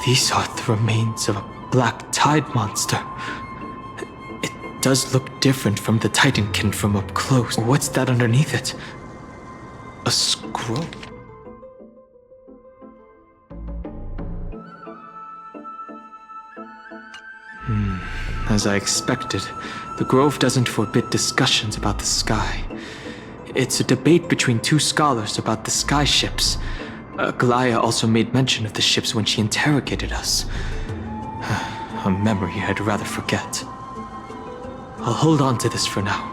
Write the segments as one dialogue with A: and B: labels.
A: These are the remains of a black tide monster. It does look different from the Titankin from up close. What's that underneath it? A scroll? As I expected, the Grove doesn't forbid discussions about the sky. It's a debate between two scholars about the sky ships. Galaya also made mention of the ships when she interrogated us. A memory I'd rather forget. I'll hold on to this for now.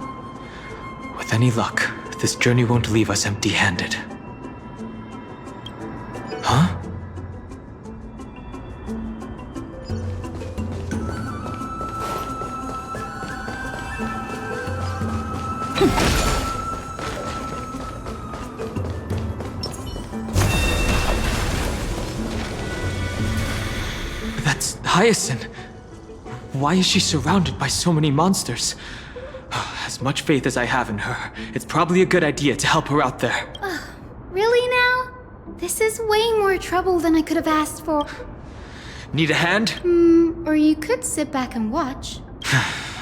A: With any luck, this journey won't leave us empty-handed. Huh? That's Hyacinth. Why is she surrounded by so many monsters? As much faith as I have in her, it's probably a good idea to help her out there.
B: Really now? This is way more trouble than I could have asked for.
A: Need a hand?
B: Or you could sit back and watch.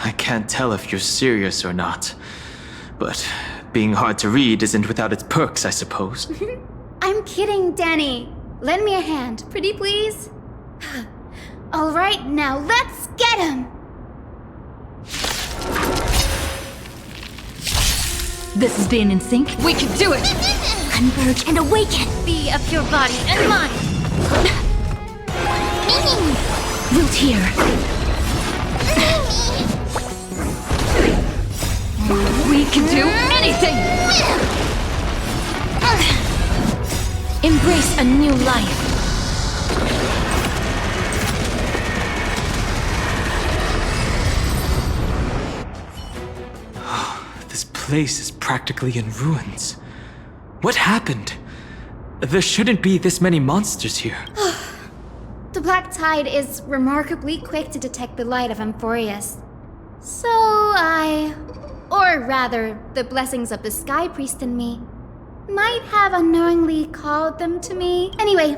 A: I can't tell if you're serious or not. But being hard to read isn't without its perks, I suppose.
B: I'm kidding, Danny. Lend me a hand, pretty please. All right, now let's get him!
C: This is being in sync. We can do it!
B: Converge and awaken! Be of your body and mind!
C: Root here. We can do anything! Embrace a new life.
A: This place is practically in ruins. What happened? There shouldn't be this many monsters here.
B: The black tide is remarkably quick to detect the light of Amphoreus. So or rather, the blessings of the Sky Priest in me, might have unknowingly called them to me. Anyway,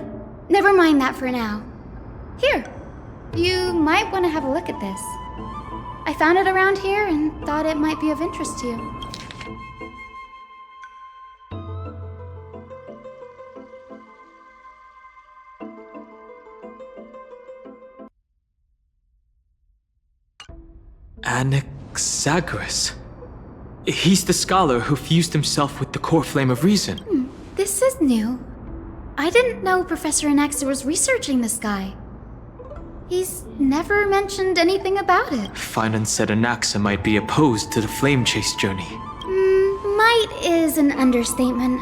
B: never mind that for now. Here, you might want to have a look at this. I found it around here and thought it might be of interest to you.
A: Anaxagoras. He's the scholar who fused himself with the core flame of reason.
B: This is new. I didn't know Professor Anaxa was researching the sky. He's never mentioned anything about it.
A: Finan said Anaxa might be opposed to the flame chase journey.
B: Might is an understatement.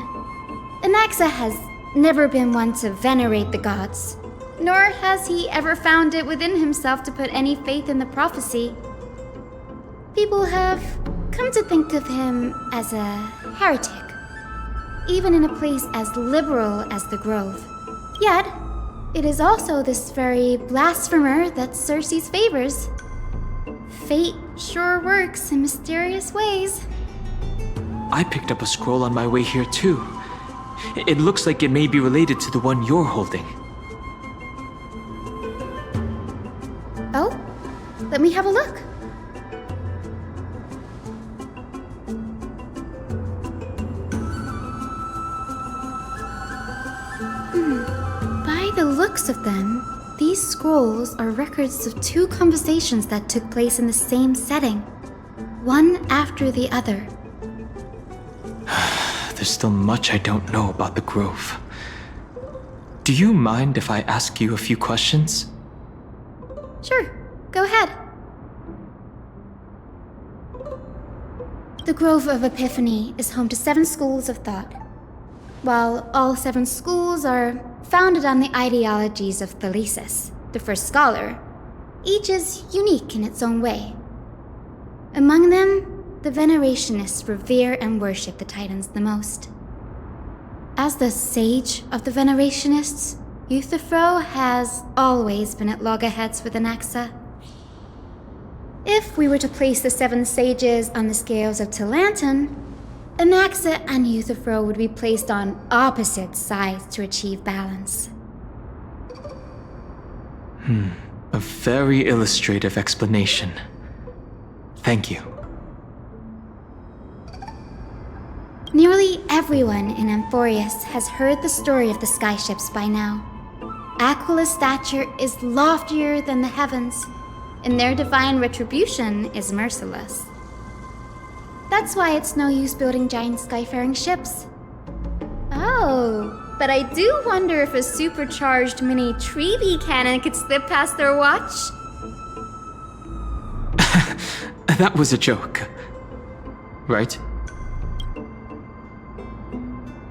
B: Anaxa has never been one to venerate the gods, nor has he ever found it within himself to put any faith in the prophecy. People have come to think of him as a heretic, even in a place as liberal as the Grove. Yet, it is also this very blasphemer that Circe's favors. Fate sure works in mysterious ways.
A: I picked up a scroll on my way here too. It looks like it may be related to the one you're holding.
B: Oh? Let me have a look. By the looks of them, these scrolls are records of two conversations that took place in the same setting, one after the other.
A: There's still much I don't know about the Grove. Do you mind if I ask you a few questions?
B: Sure, go ahead. The Grove of Epiphany is home to 7 schools of thought. While all 7 schools are founded on the ideologies of Thalesis, the first scholar, each is unique in its own way. Among them, the Venerationists revere and worship the Titans the most. As the sage of the Venerationists, Euthyphro has always been at loggerheads with Anaxa. If we were to place the 7 sages on the scales of Talanton, Anaxa and Euthyphro would be placed on opposite sides to achieve balance.
A: A very illustrative explanation. Thank you.
B: Nearly everyone in Amphoreus has heard the story of the skyships by now. Aquila's stature is loftier than the heavens, and their divine retribution is merciless. That's why it's no use building giant skyfaring ships. Oh, but I do wonder if a supercharged mini Treevee cannon could slip past their watch.
A: That was a joke. Right?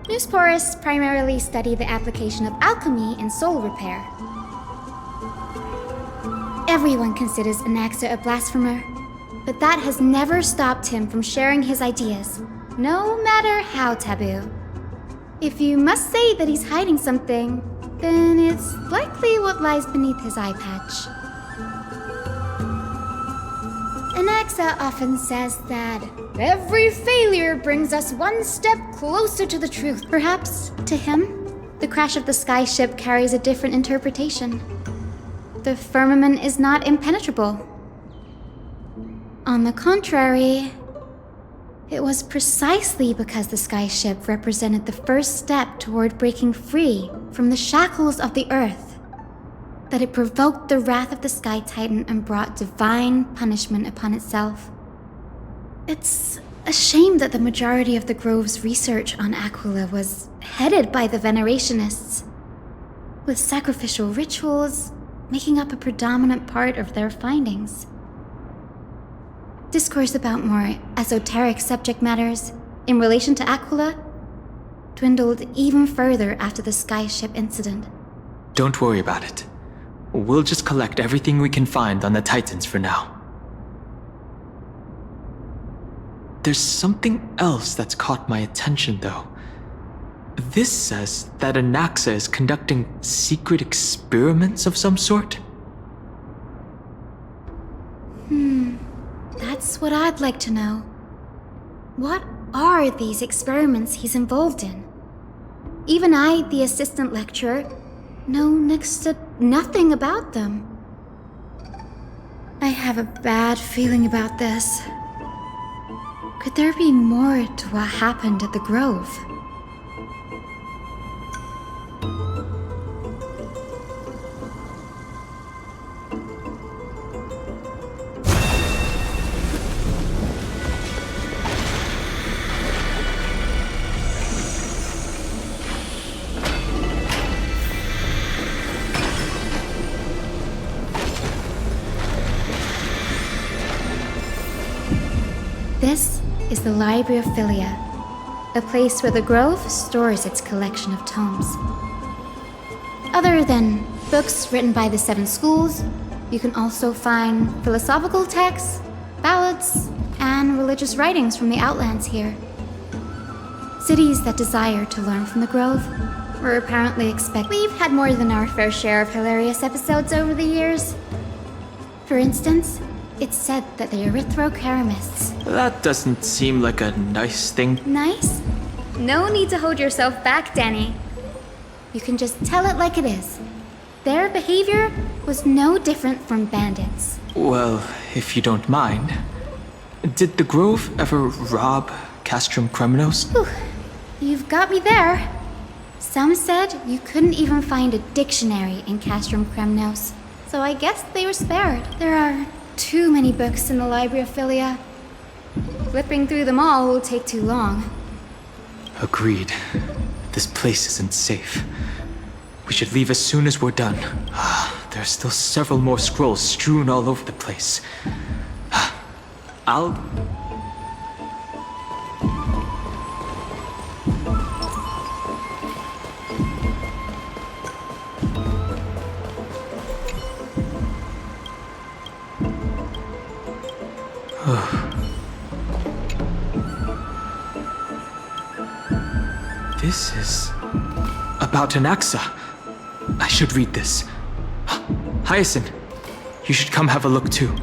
B: Newsporus primarily study the application of alchemy in soul repair. Everyone considers Anaxa a blasphemer, but that has never stopped him from sharing his ideas, no matter how taboo. If you must say that he's hiding something, then it's likely what lies beneath his eye patch. Anaxa often says that every failure brings us one step closer to the truth. Perhaps, to him, the crash of the skyship carries a different interpretation. The firmament is not impenetrable. On the contrary, it was precisely because the skyship represented the first step toward breaking free from the shackles of the earth that it provoked the wrath of the Sky Titan and brought divine punishment upon itself. It's a shame that the majority of the Grove's research on Aquila was headed by the Venerationists, with sacrificial rituals making up a predominant part of their findings. Discourse about more esoteric subject matters in relation to Aquila dwindled even further after the skyship incident.
A: Don't worry about it. We'll just collect everything we can find on the Titans for now. There's something else that's caught my attention, though. This says that Anaxa is conducting secret experiments of some sort.
B: That's what I'd like to know. What are these experiments he's involved in? Even I, the assistant lecturer, know next to nothing about them. I have a bad feeling about this. Could there be more to what happened at the Grove? This is the Library of Philia, a place where the Grove stores its collection of tomes. Other than books written by the 7 schools, you can also find philosophical texts, ballads, and religious writings from the Outlands here. Cities that desire to learn from the Grove were apparently expected. We've had more than our fair share of hilarious episodes over the years. For instance, it's said that the Erythrocheramists.
A: That doesn't seem like a nice thing.
B: Nice? No need to hold yourself back, Danny. You can just tell it like it is. Their behavior was no different from bandits.
A: Well, if you don't mind, did the Grove ever rob Castrum Kremnos?
B: Whew. You've got me there. Some said you couldn't even find a dictionary in Castrum Kremnos, so I guess they were spared. There are too many books in the Library of Philia. Flipping through them all will take too long.
A: Agreed. This place isn't safe. We should leave as soon as we're done. There are still several more scrolls strewn all over the place. I'll... This is about Anaxa. I should read this. Hyacinth, you should come have a look too.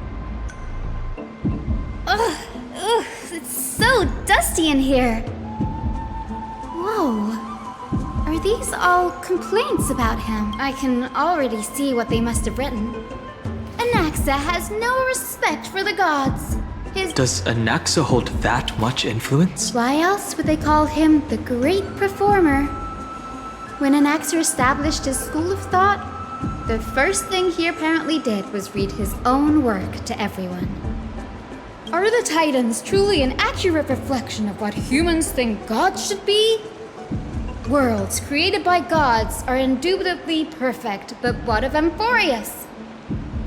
B: Ugh, it's so dusty in here. Whoa. Are these all complaints about him? I can already see what they must have written. Anaxa has no respect for the gods.
A: Does Anaxa hold that much influence?
B: Why else would they call him the Great Performer? When Anaxa established his school of thought, the first thing he apparently did was read his own work to everyone. Are the Titans truly an accurate reflection of what humans think gods should be? Worlds created by gods are indubitably perfect, but what of Amphoreus?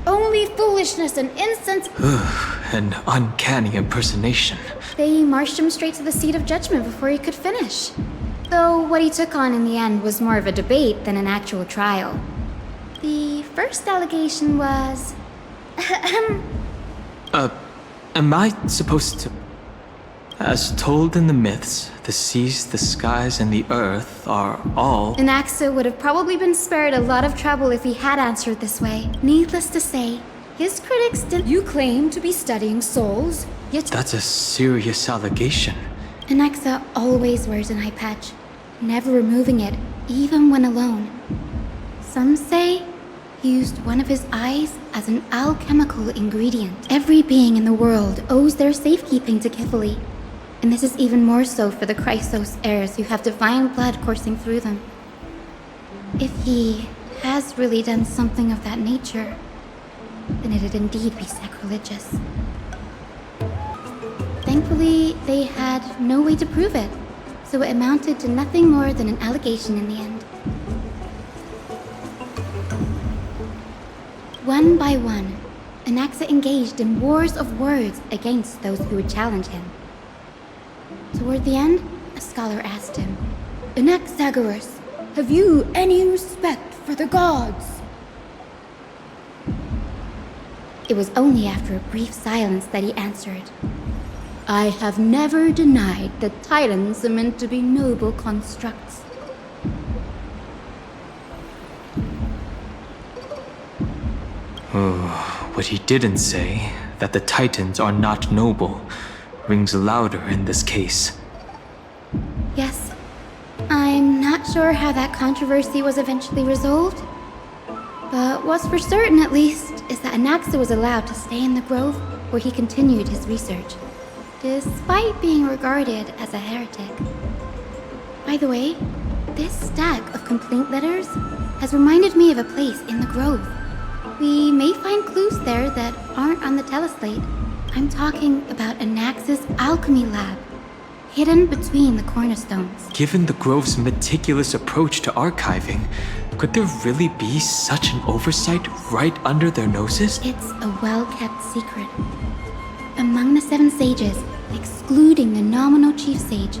B: Only foolishness and incense.
A: An uncanny impersonation.
B: They marched him straight to the seat of judgment before he could finish. Though what he took on in the end was more of a debate than an actual trial. The first allegation was...
A: Am I supposed to... As told in the myths, the seas, the skies, and the earth are all...
B: Anaxa would have probably been spared a lot of trouble if he had answered this way. Needless to say, his critics did... You claim to be studying souls, yet...
A: That's a serious allegation.
B: Anaxa always wears an eye patch, never removing it, even when alone. Some say he used one of his eyes as an alchemical ingredient. Every being in the world owes their safekeeping to Kifili. And this is even more so for the Chrysos heirs who have divine blood coursing through them. If he has really done something of that nature, then it'd indeed be sacrilegious. Thankfully, they had no way to prove it, so it amounted to nothing more than an allegation in the end. One by one, Anaxa engaged in wars of words against those who would challenge him. Toward the end, a scholar asked him, Anaxagoras, have you any respect for the gods? It was only after a brief silence that he answered, I have never denied that Titans are meant to be noble constructs.
A: What he didn't say, that the Titans are not noble, rings louder in this case.
B: Yes. I'm not sure how that controversy was eventually resolved. But what's for certain, at least, is that Anaxa was allowed to stay in the grove where he continued his research, despite being regarded as a heretic. By the way, this stack of complaint letters has reminded me of a place in the grove. We may find clues there that aren't on the teleslate. I'm talking about Anaxa's alchemy lab, hidden between the cornerstones.
A: Given the Grove's meticulous approach to archiving, could there really be such an oversight right under their noses?
B: It's a well-kept secret. Among the 7 sages, excluding the nominal chief sage,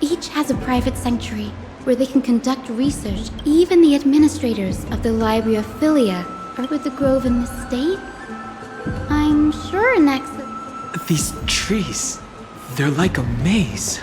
B: each has a private sanctuary where they can conduct research. Even the administrators of the Library of Philia are with the Grove in this state. I'm sure Anaxa...
A: These trees, they're like a maze.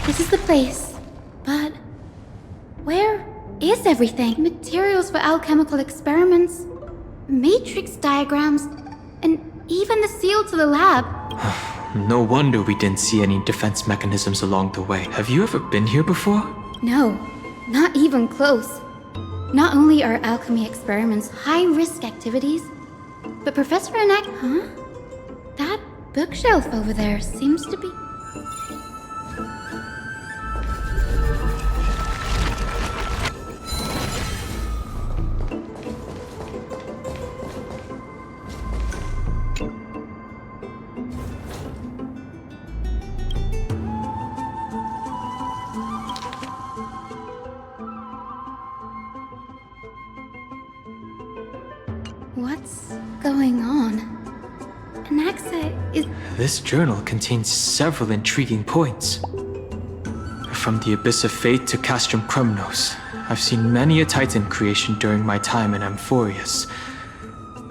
B: This is the place. But where is everything? Materials for alchemical experiments, matrix diagrams, and even the seal to the lab.
A: No wonder we didn't see any defense mechanisms along the way. Have you ever been here before?
B: No, not even close. Not only are alchemy experiments high-risk activities, but Professor Anak... Huh? That bookshelf over there seems to be... What's going on? Anaxa is...
A: This journal contains several intriguing points. From the Abyss of Fate to Castrum Krumnos, I've seen many a Titan creation during my time in Amphoreus.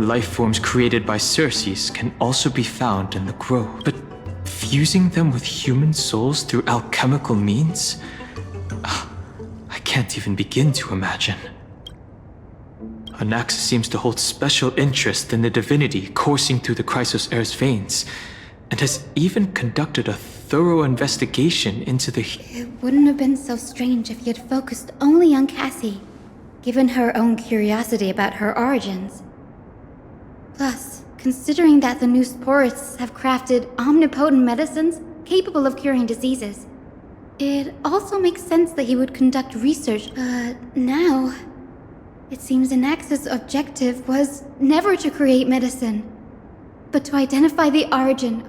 A: Life forms created by Circes can also be found in the grove, but fusing them with human souls through alchemical means? I can't even begin to imagine. Anaxa seems to hold special interest in the divinity coursing through the Chrysos heir's veins, and has even conducted a thorough investigation into the...
B: It wouldn't have been so strange if he had focused only on Cassie, given her own curiosity about her origins. Plus, considering that the new sporists have crafted omnipotent medicines capable of curing diseases, it also makes sense that he would conduct research. But now... it seems Anaxa's objective was never to create medicine, but to identify the origin.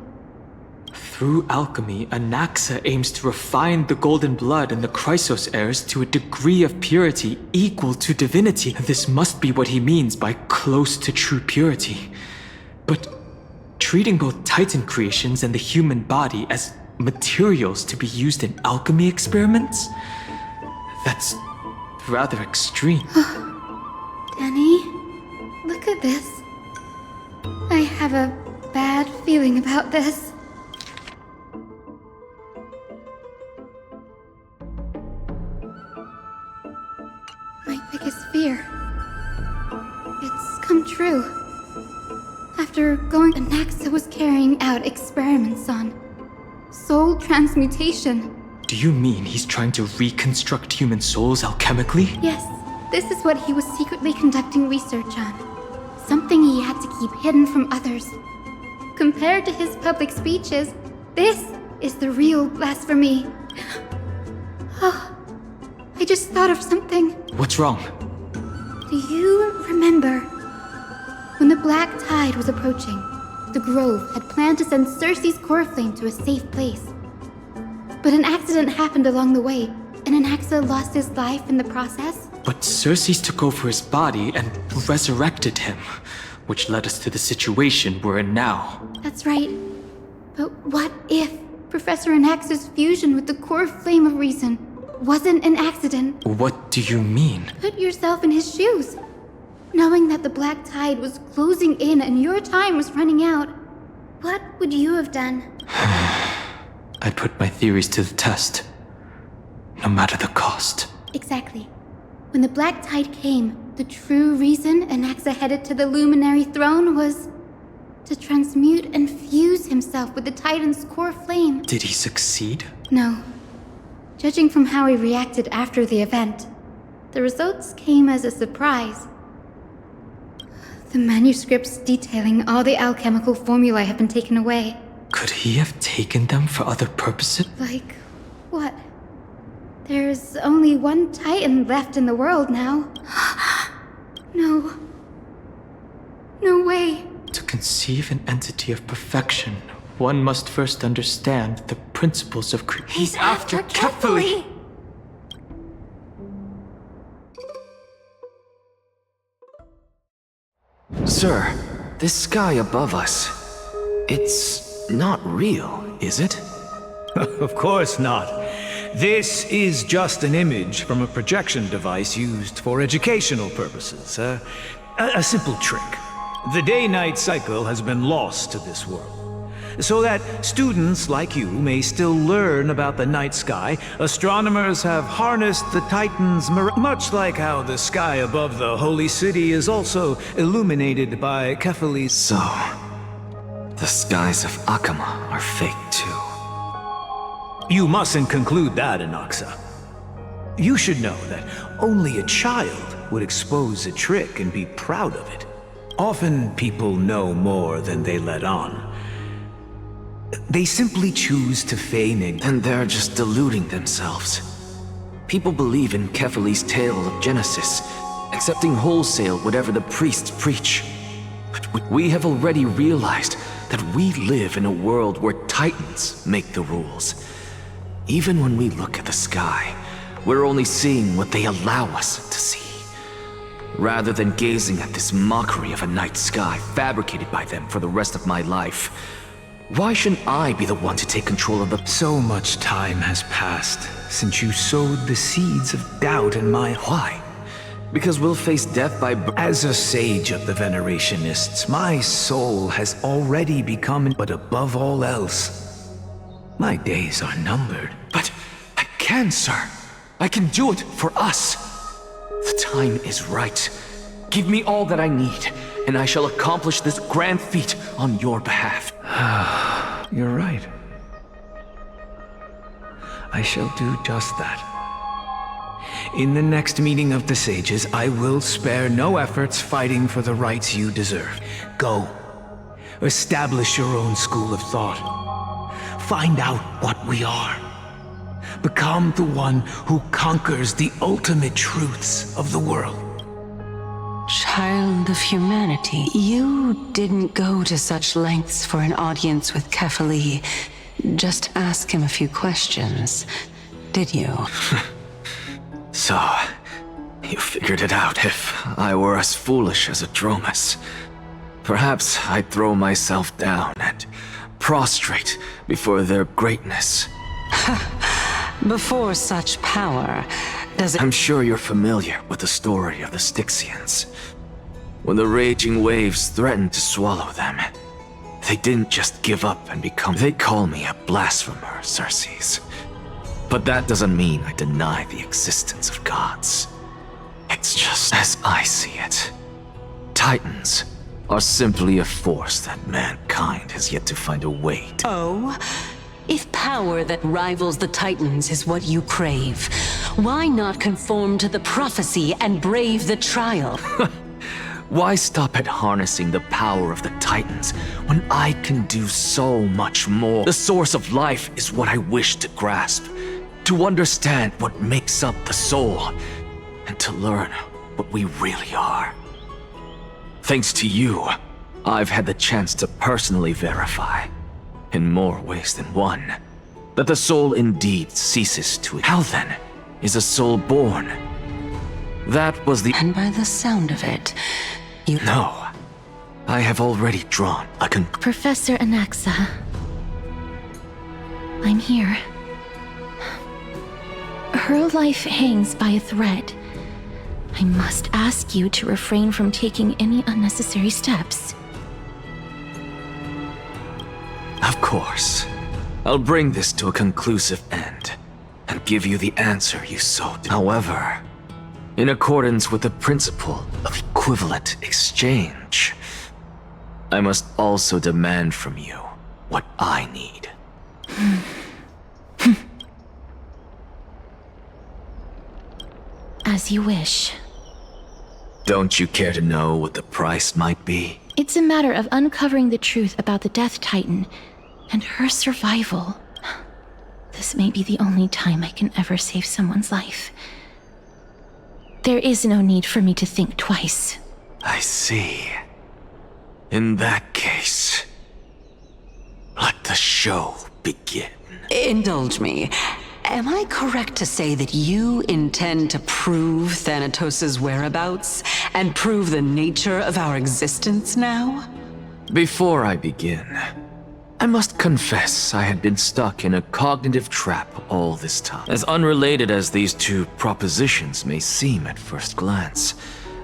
A: Through alchemy, Anaxa aims to refine the golden blood in the Chrysos heirs to a degree of purity equal to divinity. This must be what he means by close to true purity. But treating both Titan creations and the human body as materials to be used in alchemy experiments? That's rather extreme.
B: Danny, look at this. I have a bad feeling about this. My biggest fear. It's come true. After going, Anaxa was carrying out experiments on soul transmutation.
A: Do you mean he's trying to reconstruct human souls alchemically?
B: Yes. This is what he was secretly conducting research on. Something he had to keep hidden from others. Compared to his public speeches, this is the real blasphemy. Oh, I just thought of something.
A: What's wrong?
B: Do you remember? When the Black Tide was approaching, the Grove had planned to send Circe's core flame to a safe place. But an accident happened along the way, and Anaxa lost his life in the process.
A: But Circes took over his body and resurrected him, which led us to the situation we're in now.
B: That's right. But what if Professor Anaxa's fusion with the core flame of reason wasn't an accident?
A: What do you mean?
B: Put yourself in his shoes. Knowing that the Black Tide was closing in and your time was running out, what would you have done?
A: I'd put my theories to the test, no matter the cost.
B: Exactly. When the Black Tide came, the true reason Anaxa headed to the Luminary Throne was to transmute and fuse himself with the Titan's core flame.
A: Did he succeed?
B: No. Judging from how he reacted after the event, the results came as a surprise. The manuscripts detailing all the alchemical formulae have been taken away.
A: Could he have taken them for other purposes?
B: Like, what? There's only one Titan left in the world now. No. No way.
A: To conceive an entity of perfection, one must first understand the principles of creation.
B: He's after Kephalli!
D: Sir, this sky above us, it's not real, is it?
E: Of course not. This is just an image from a projection device used for educational purposes. A simple trick. The day-night cycle has been lost to this world. So that students like you may still learn about the night sky, astronomers have harnessed the Titan's much like how the sky above the holy city is also illuminated by Kephalli's.
D: So, the skies of Akama are fake too.
E: You mustn't conclude that, Anaxa. You should know that only a child would expose a trick and be proud of it. Often people know more than they let on. They simply choose to feign it.
D: And they're just deluding themselves. People believe in Kefali's tale of Genesis, accepting wholesale whatever the priests preach. But we have already realized that we live in a world where Titans make the rules. Even when we look at the sky, we're only seeing what they allow us to see. Rather than gazing at this mockery of a night sky fabricated by them for the rest of my life, why shouldn't I be the one to take control of the—
E: So much time has passed since you sowed the seeds of doubt in my—
D: Why? Because we'll face death by—
E: As a sage of the Venerationists, my soul has already become— But above all else, my days are numbered.
D: But I can, sir. I can do it for us. The time is right. Give me all that I need, and I shall accomplish this grand feat on your behalf.
E: You're right. I shall do just that. In the next meeting of the sages, I will spare no efforts fighting for the rights you deserve. Go. Establish your own school of thought. Find out what we are. Become the one who conquers the ultimate truths of the world.
F: Child of humanity, you didn't go to such lengths for an audience with Kefali. Just ask him a few questions, did you?
D: So, you figured it out. If I were as foolish as a Dromus, perhaps I'd throw myself down and prostrate before their greatness.
F: Before such power, does it—
D: I'm sure you're familiar with the story of the Styxians. When the raging waves threatened to swallow them, they didn't just give up and become— They call me a blasphemer, Xerxes. But that doesn't mean I deny the existence of gods. It's just as I see it. Titans are simply a force that mankind has yet to find a way to—
F: Oh? If power that rivals the Titans is what you crave, why not conform to the prophecy and brave the trial?
D: Why stop at harnessing the power of the Titans when I can do so much more? The source of life is what I wish to grasp, to understand what makes up the soul, and to learn what we really are. Thanks to you, I've had the chance to personally verify, in more ways than one, that the soul indeed ceases to— How then is a soul born? That was the—
F: And by the sound of it, you—
D: No, I have already drawn a
B: Professor Anaxa. I'm here. Her life hangs by a thread. I must ask you to refrain from taking any unnecessary steps.
D: Of course. I'll bring this to a conclusive end, and give you the answer you sought. However, in accordance with the principle of equivalent exchange, I must also demand from you what I need.
B: As you wish.
D: Don't you care to know what the price might be?
B: It's a matter of uncovering the truth about the Death Titan and her survival. This may be the only time I can ever save someone's life. There is no need for me to think twice.
D: I see. In that case, let the show begin.
F: Indulge me. Am I correct to say that you intend to prove Thanatos' whereabouts and prove the nature of our existence now?
D: Before I begin, I must confess I had been stuck in a cognitive trap all this time. As unrelated as these two propositions may seem at first glance,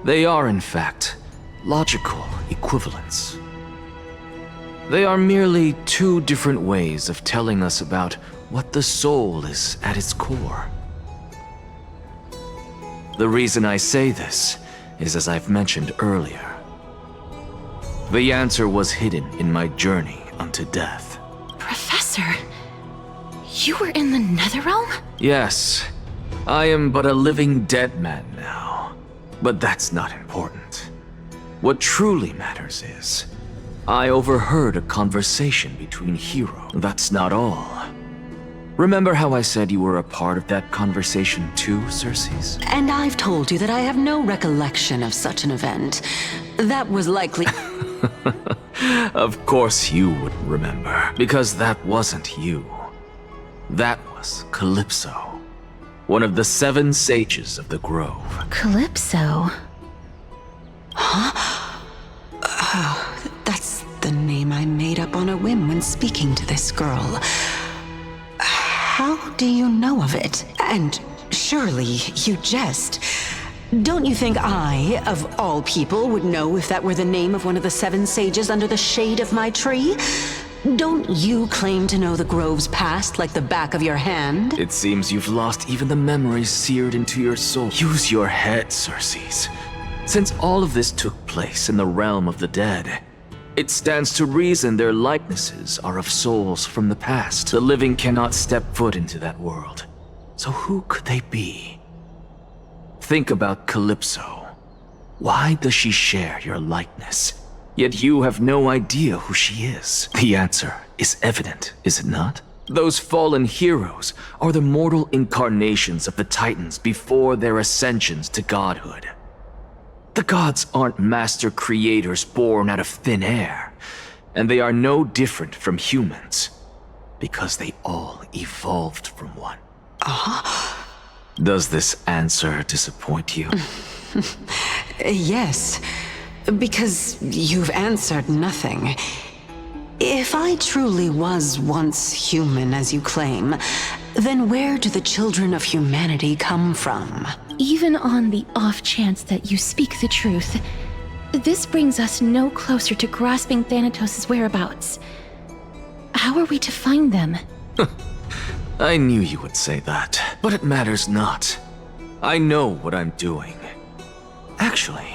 D: they are in fact logical equivalents. They are merely two different ways of telling us about what the soul is at its core. The reason I say this is, as I've mentioned earlier, the answer was hidden in my journey unto death.
B: Professor, you were in the Netherrealm?
D: Yes, I am but a living dead man now, but that's not important. What truly matters is, I overheard a conversation between heroes. That's not all. Remember how I said you were a part of that conversation too, Circes?
F: And I've told you that I have no recollection of such an event. That was likely...
D: Of course you wouldn't remember, because that wasn't you. That was Calypso, one of the 7 sages of the Grove.
C: Calypso?
F: That's the name I made up on a whim when speaking to this girl. How do you know of it? And surely you jest. Don't you think I, of all people, would know if that were the name of one of the 7 sages under the shade of my tree? Don't you claim to know the Grove's past like the back of your hand?
D: It seems you've lost even the memories seared into your soul. Use your head, Circes. Since all of this took place in the realm of the dead, it stands to reason their likenesses are of souls from the past. The living cannot step foot into that world. So who could they be? Think about Calypso. Why does she share your likeness? Yet you have no idea who she is. The answer is evident, is it not? Those fallen heroes are the mortal incarnations of the Titans before their ascensions to godhood. The gods aren't master creators born out of thin air, and they are no different from humans, because they all evolved from one. Does this answer disappoint you?
F: Yes, because you've answered nothing. If I truly was once human, as you claim, then where do the children of humanity come from?
C: Even on the off chance that you speak the truth, this brings us no closer to grasping Thanatos' whereabouts. How are we to find them?
D: I knew you would say that, but it matters not. I know what I'm doing. Actually,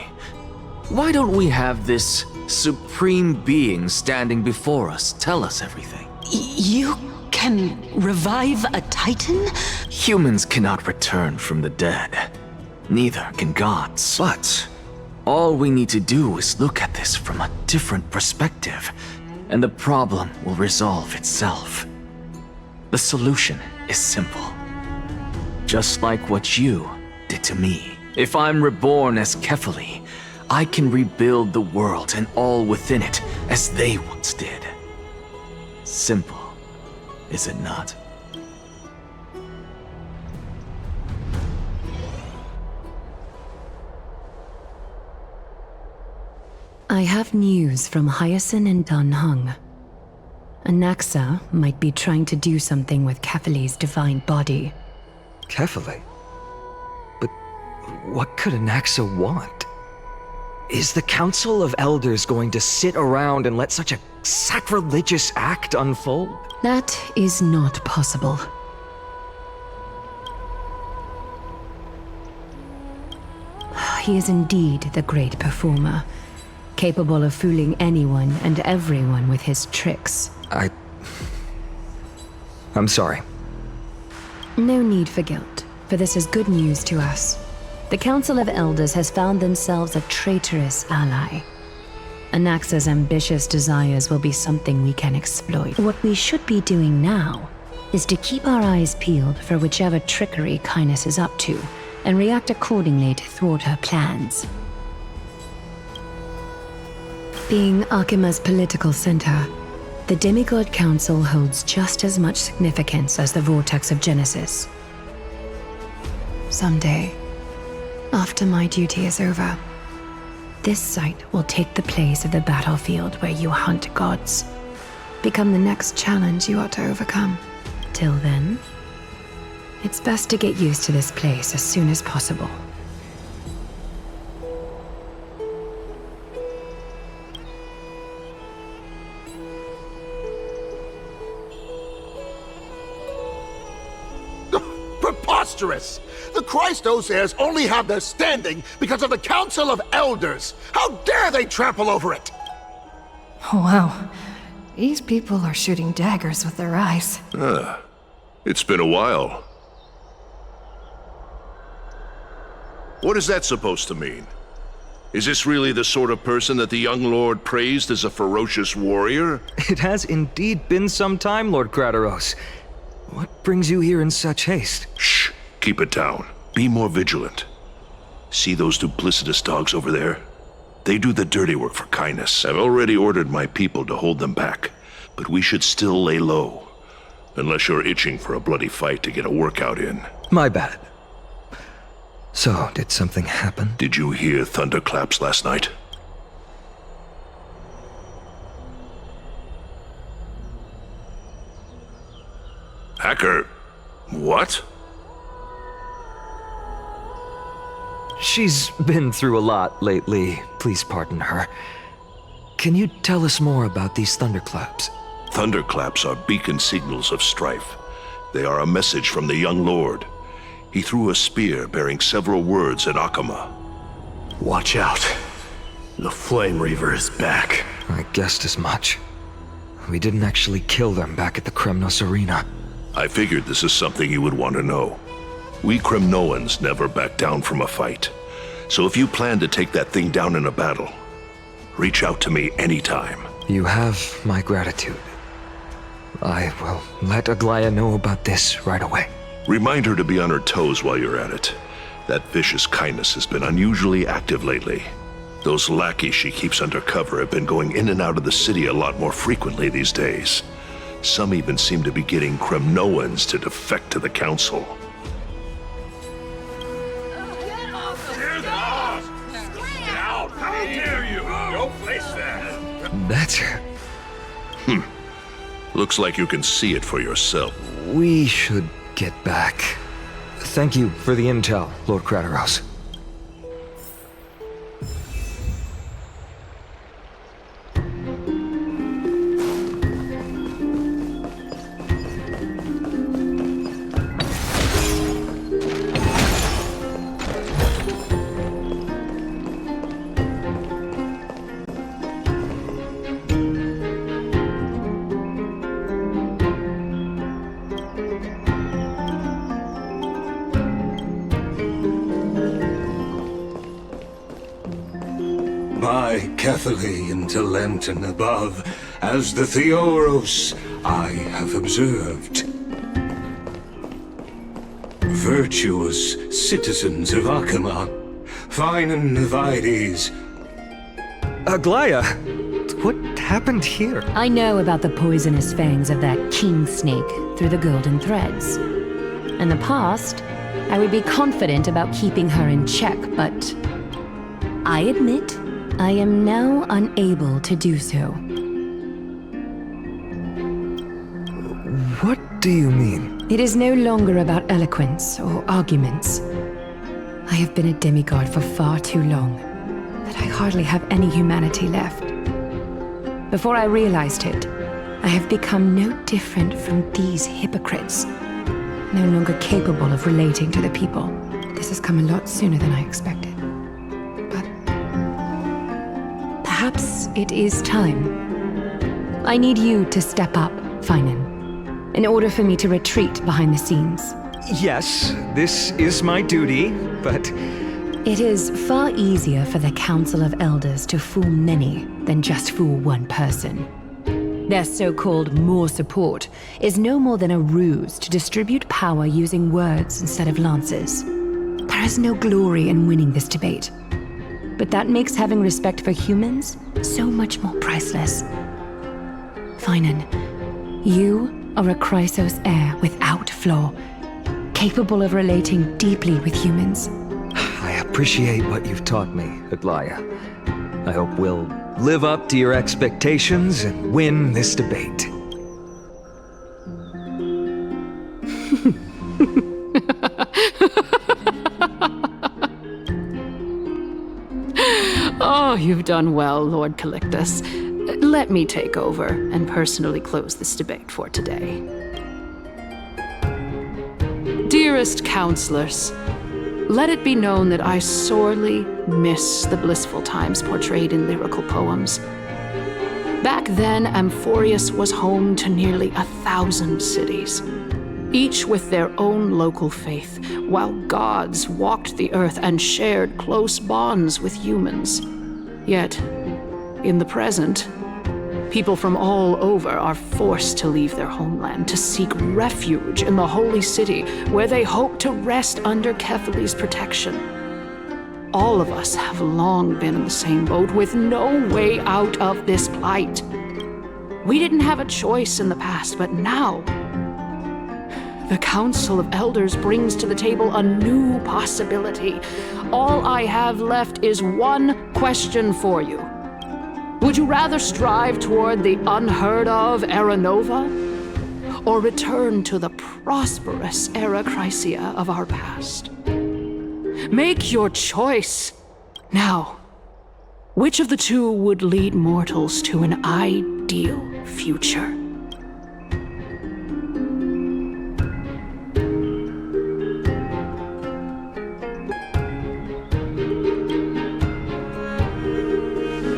D: why don't we have this supreme being standing before us tell us everything?
F: You can revive a Titan?
D: Humans cannot return from the dead. Neither can gods. But all we need to do is look at this from a different perspective, and the problem will resolve itself. The solution is simple. Just like what you did to me. If I'm reborn as Kefali, I can rebuild the world and all within it as they once did. Simple, is it not?
G: I have news from Hyacinth and Dan Heng. Anaxa might be trying to do something with Kefali's divine body.
H: Kefali? But what could Anaxa want? Is the Council of Elders going to sit around and let such a sacrilegious act unfold?
G: That is not possible. He is indeed the great performer, capable of fooling anyone and everyone with his tricks.
H: I'm sorry.
G: No need for guilt, for this is good news to us. The Council of Elders has found themselves a traitorous ally. Anaxa's ambitious desires will be something we can exploit. What we should be doing now is to keep our eyes peeled for whichever trickery Kynus is up to, and react accordingly to thwart her plans. Being Akima's political center, the Demigod Council holds just as much significance as the Vortex of Genesis. Someday, after my duty is over, this site will take the place of the battlefield where you hunt gods. Become the next challenge you ought to overcome. Till then, it's best to get used to this place as soon as possible.
I: Preposterous! The Christos heirs only have their standing because of the Council of Elders! How dare they trample over it!
J: Wow. These people are shooting daggers with their eyes.
K: It's been a while. What is that supposed to mean? Is this really the sort of person that the young lord praised as a ferocious warrior?
H: It has indeed been some time, Lord Crateros. What brings you here in such haste?
K: Shh, keep it down. Be more vigilant. See those duplicitous dogs over there? They do the dirty work for kindness. I've already ordered my people to hold them back, but we should still lay low. Unless you're itching for a bloody fight to get a workout in.
H: My bad. So, did something happen?
K: Did you hear thunderclaps last night? Hacker, what?
H: She's been through a lot lately. Please pardon her. Can you tell us more about these thunderclaps?
K: Thunderclaps are beacon signals of strife. They are a message from the young lord. He threw a spear bearing several words at Akama.
L: Watch out. The Flame Reaver is back.
H: I guessed as much. We didn't actually kill them back at the Kremnos Arena.
K: I figured this is something you would want to know. We Kremnoans never back down from a fight. So if you plan to take that thing down in a battle, reach out to me anytime.
H: You have my gratitude. I will let Aglaya know about this right away.
K: Remind her to be on her toes while you're at it. That vicious kindness has been unusually active lately. Those lackeys she keeps under cover have been going in and out of the city a lot more frequently these days. Some even seem to be getting Kremnoans to defect to the council.
H: That's her.
K: Looks like you can see it for yourself.
H: We should get back. Thank you for the intel, Lord Crateros.
M: By Catholic to Lenten above, as the Theoros I have observed. Virtuous citizens of Akama, fine and Vides.
H: Aglaya, what happened here?
G: I know about the poisonous fangs of that king snake through the golden threads. In the past, I would be confident about keeping her in check, but I admit I am now unable to do so.
H: What do you mean?
G: It is no longer about eloquence or arguments. I have been a demigod for far too long that I hardly have any humanity left. Before I realized it, I have become no different from these hypocrites, no longer capable of relating to the people. This has come a lot sooner than I expected. Perhaps it is time. I need you to step up, Finan, in order for me to retreat behind the scenes.
H: Yes, this is my duty, but...
G: It is far easier for the Council of Elders to fool many than just fool one person. Their so-called more support is no more than a ruse to distribute power using words instead of lances. There is no glory in winning this debate. But that makes having respect for humans so much more priceless. Finan, you are a Chrysos heir without flaw, capable of relating deeply with humans.
H: I appreciate what you've taught me, Aglaya. I hope we'll live up to your expectations and win this debate.
N: Oh, you've done well, Lord Calictus. Let me take over and personally close this debate for today. Dearest counselors, let it be known that I sorely miss the blissful times portrayed in lyrical poems. Back then, Amphoreus was home to nearly 1,000 cities. each with their own local faith, while gods walked the earth and shared close bonds with humans. Yet, in the present, people from all over are forced to leave their homeland to seek refuge in the holy city, where they hope to rest under Kefali's protection. All of us have long been in the same boat, with no way out of this plight. We didn't have a choice in the past, but now, the Council of Elders brings to the table a new possibility. All I have left is one question for you. Would you rather strive toward the unheard of Era Nova, or return to the prosperous Era Chrysia of our past? Make your choice. Now, which of the two would lead mortals to an ideal future?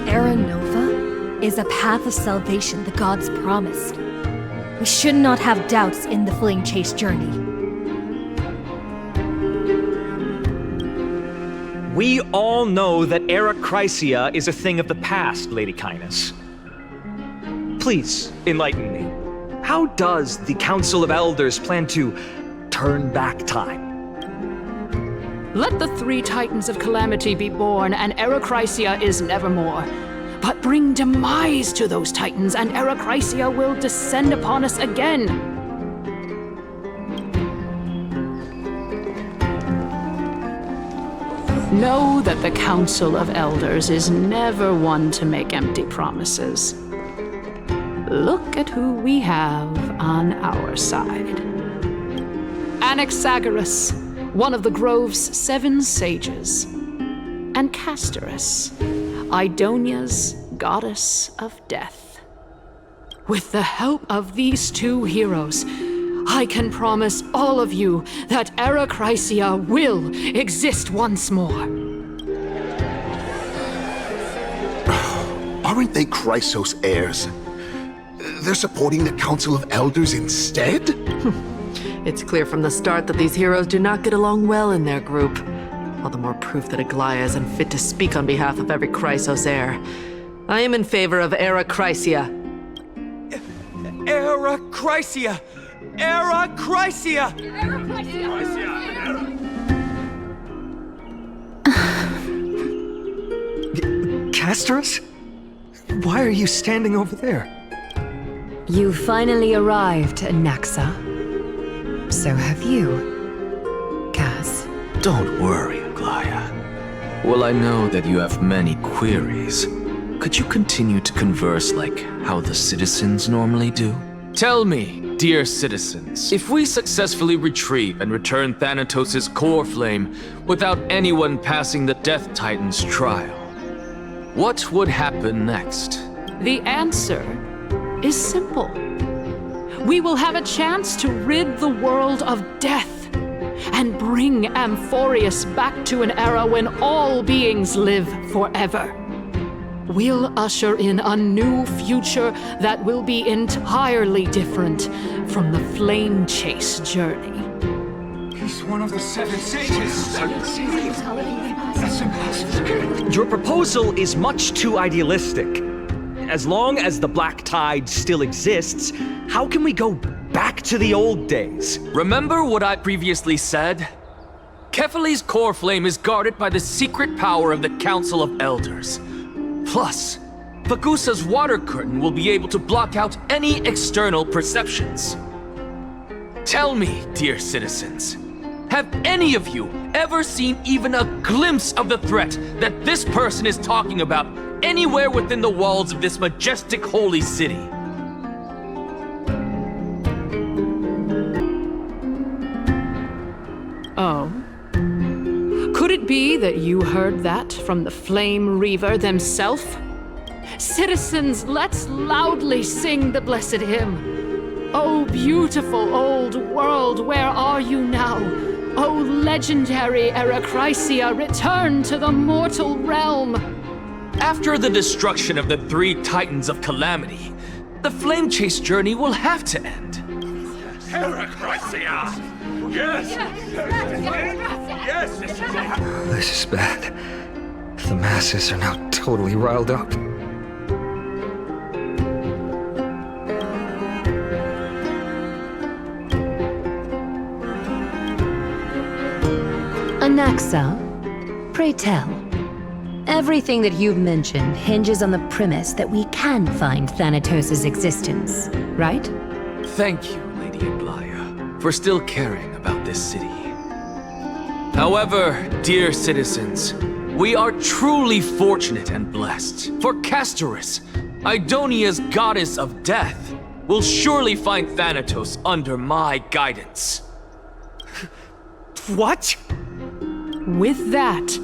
O: Era Nova is a path of salvation the gods promised. We should not have doubts in the Flame Chase journey.
H: We all know that Era Chrysia is a thing of the past, Lady Kindness. Please, enlighten me. How does the Council of Elders plan to turn back time?
N: Let the three Titans of Calamity be born, and Era Chrysia is nevermore. But bring demise to those Titans, and Era Chrysia will descend upon us again. Know that the Council of Elders is never one to make empty promises. Look at who we have on our side. Anaxagoras, one of the Grove's 7 sages, and Castorus, Idonia's goddess of death. With the help of these 2 heroes, I can promise all of you that Era Chrysia will exist once more.
I: Aren't they Chrysos heirs? They're supporting the Council of Elders instead?
P: It's clear from the start that these heroes do not get along well in their group. All the more proof that Aglaya isn't fit to speak on behalf of every Chrysos heir. I am in favor of Era Chrysia.
H: Era Chrysia! Era Chrysia! Castorus? Why are you standing over there?
G: You finally arrived, Naxa. So have you, Kaz.
D: Don't worry, Aglaya. Well, I know that you have many queries. Could you continue to converse like how the citizens normally do? Tell me, dear citizens, if we successfully retrieve and return Thanatos' core flame without anyone passing the Death Titan's trial, what would happen next?
N: The answer is simple. We will have a chance to rid the world of death and bring Amphoreus back to an era when all beings live forever. We'll usher in a new future that will be entirely different from the Flame Chase journey.
M: He's one of the 7 sages. That's impossible.
H: Your proposal is much too idealistic. As long as the Black Tide still exists, how can we go back to the old days?
D: Remember what I previously said? Kefali's core flame is guarded by the secret power of the Council of Elders. Plus, Fagusa's water curtain will be able to block out any external perceptions. Tell me, dear citizens, have any of you ever seen even a glimpse of the threat that this person is talking about anywhere within the walls of this majestic holy city?
N: Oh. Could it be that you heard that from the Flame Reaver themselves? Citizens, let's loudly sing the blessed hymn. Oh, beautiful old world, where are you now? Oh, legendary Era Chrysia, return to the mortal realm.
D: After the destruction of the 3 Titans of Calamity, the Flame Chase journey will have to end.
M: Heracracia! Yes! Yes!
H: This is bad. The masses are now totally riled up.
G: Anaxa, pray tell. Everything that you've mentioned hinges on the premise that we can find Thanatos' existence, right?
D: Thank you, Lady Aglaya, for still caring about this city. However, dear citizens, we are truly fortunate and blessed. For Castorus, Idonia's goddess of death, will surely find Thanatos under my guidance.
N: What? With that,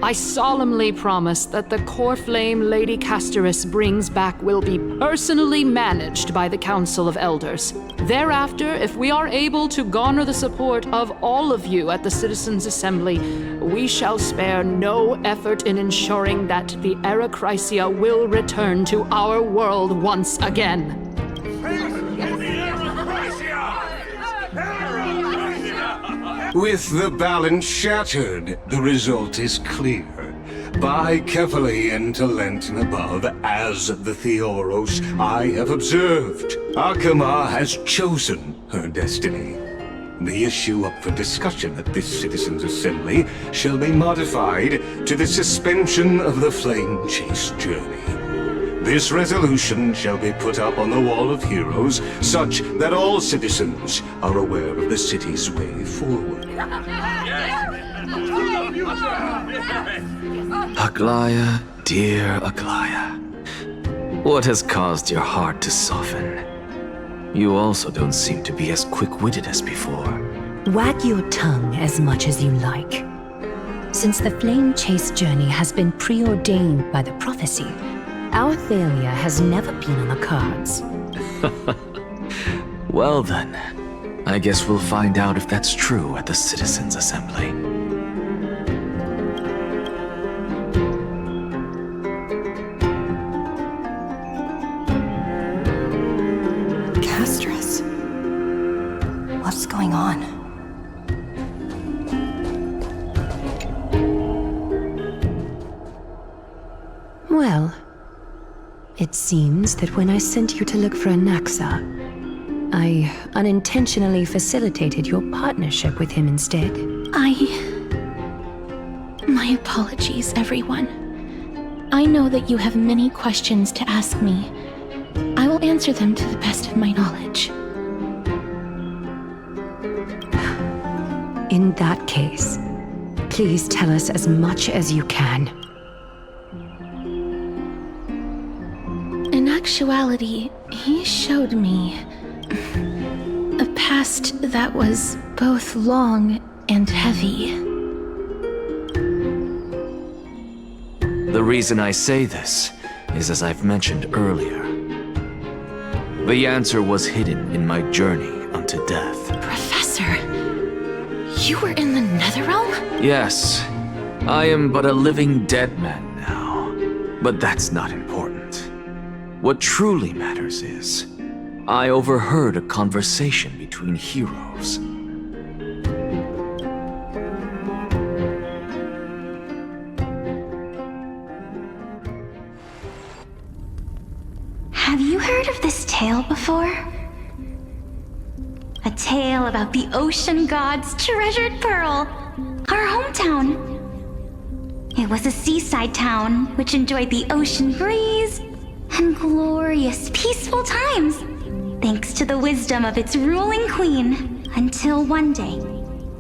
N: I solemnly promise that the core flame Lady Castorus brings back will be personally managed by the Council of Elders. Thereafter, if we are able to garner the support of all of you at the Citizens' Assembly, we shall spare no effort in ensuring that the Heracracia will return to our world once again.
M: With the balance shattered, the result is clear. Buy carefully into Lent and above, as the Theoros I have observed. Akama has chosen her destiny. The issue up for discussion at this Citizens' Assembly shall be modified to the suspension of the Flame Chase journey. This resolution shall be put up on the Wall of Heroes, such that all citizens are aware of the city's way forward.
D: Aglaya, dear Aglaya, what has caused your heart to soften? You also don't seem to be as quick-witted as before.
G: Wag your tongue as much as you like. Since the Flame Chase journey has been preordained by the prophecy, our failure has never been on the cards.
D: Well then, I guess we'll find out if that's true at the Citizens' Assembly.
J: Castorus? What's going on?
G: Well, it seems that when I sent you to look for Anaxa, I unintentionally facilitated your partnership with him instead.
C: My apologies, everyone. I know that you have many questions to ask me. I will answer them to the best of my knowledge.
G: In that case, please tell us as much as you can.
C: In actuality, he showed me a past that was both long and heavy.
D: The reason I say this is as I've mentioned earlier. The answer was hidden in my journey unto death.
C: Professor, you were in the Netherrealm?
D: Yes, I am but a living dead man now, but that's not important. What truly matters is, I overheard a conversation between heroes.
Q: Have you heard of this tale before? A tale about the ocean god's treasured pearl, our hometown. It was a seaside town which enjoyed the ocean breeze and glorious, peaceful times, thanks to the wisdom of its ruling queen, until one day,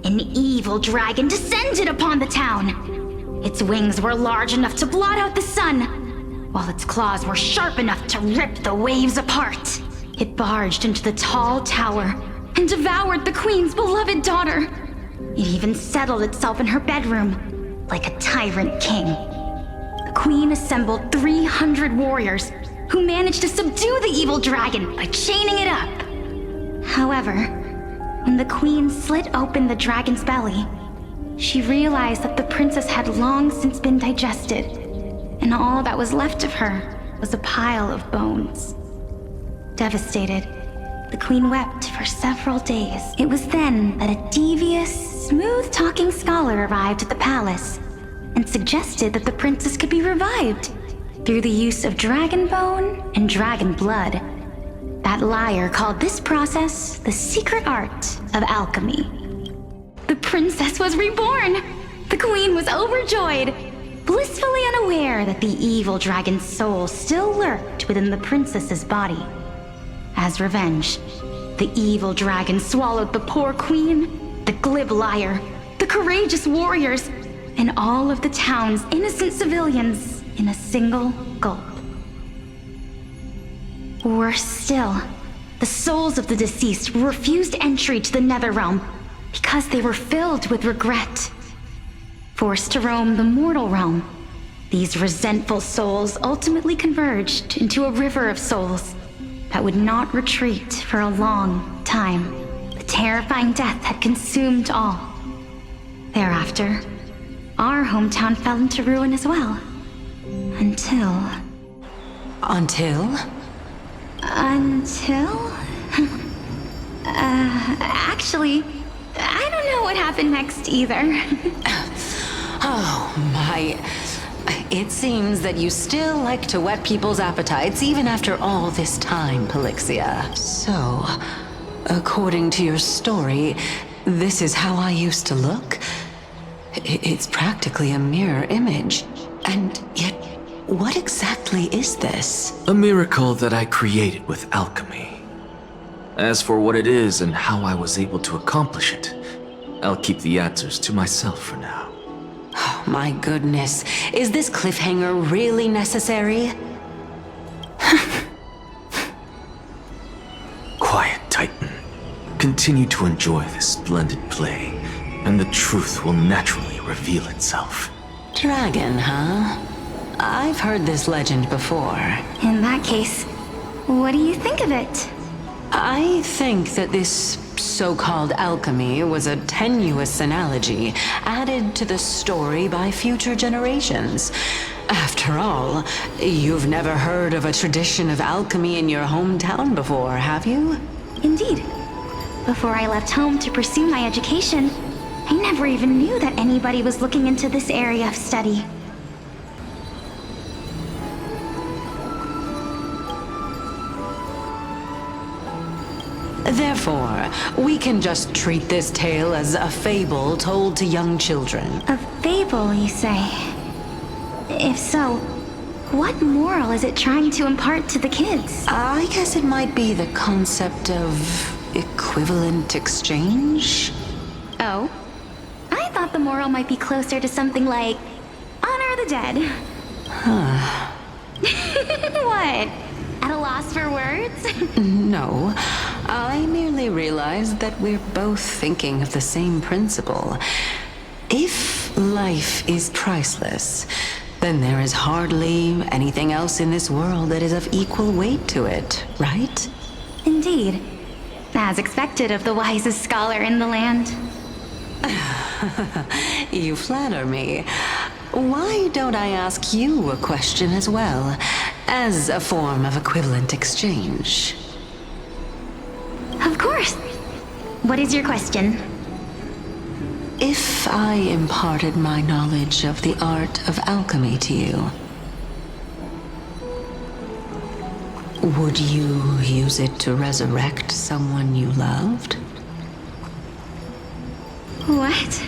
Q: an evil dragon descended upon the town. Its wings were large enough to blot out the sun, while its claws were sharp enough to rip the waves apart. It barged into the tall tower and devoured the queen's beloved daughter. It even settled itself in her bedroom, like a tyrant king. The queen assembled 300 warriors who managed to subdue the evil dragon by chaining it up. However, when the queen slit open the dragon's belly, she realized that the princess had long since been digested, and all that was left of her was a pile of bones. Devastated, the queen wept for several days. It was then that a devious, smooth-talking scholar arrived at the palace and suggested that the princess could be revived through the use of dragon bone and dragon blood. That liar called this process the secret art of alchemy. The princess was reborn! The queen was overjoyed, blissfully unaware that the evil dragon's soul still lurked within the princess's body. As revenge, the evil dragon swallowed the poor queen, the glib liar, the courageous warriors, and all of the town's innocent civilians in a single gulp. Worse still, the souls of the deceased refused entry to the Netherrealm because they were filled with regret. Forced to roam the mortal realm, these resentful souls ultimately converged into a river of souls that would not retreat for a long time. The terrifying death had consumed all. Thereafter, our hometown fell into ruin as well. Until...
F: Until?
Q: Actually, I don't know what happened next either.
F: Oh my... It seems that you still like to whet people's appetites even after all this time, Pelixia. So, according to your story, this is how I used to look? It's practically a mirror image. And yet, what exactly is this?
D: A miracle that I created with alchemy. As for what it is and how I was able to accomplish it, I'll keep the answers to myself for now.
F: Oh, my goodness. Is this cliffhanger really necessary?
D: Quiet, Titan. Continue to enjoy this splendid play, and the truth will naturally reveal itself.
F: Dragon, huh? I've heard this legend before.
Q: In that case, what do you think of it?
F: I think that this so-called alchemy was a tenuous analogy added to the story by future generations. After all, you've never heard of a tradition of alchemy in your hometown before, have you?
Q: Indeed. Before I left home to pursue my education, I never even knew that anybody was looking into this area of study.
F: Therefore, we can just treat this tale as a fable told to young children.
Q: A fable, you say? If so, what moral is it trying to impart to the kids?
F: I guess it might be the concept of equivalent exchange?
Q: Oh? I thought the moral might be closer to something like honor the dead.
F: Huh.
Q: What? At a loss for words?
F: No, I merely realized that we're both thinking of the same principle. If life is priceless, then there is hardly anything else in this world that is of equal weight to it, right?
Q: Indeed. As expected of the wisest scholar in the land.
F: You flatter me. Why don't I ask you a question as well, as a form of equivalent exchange?
Q: Of course. What is your question?
F: If I imparted my knowledge of the art of alchemy to you, would you use it to resurrect someone you loved?
Q: What?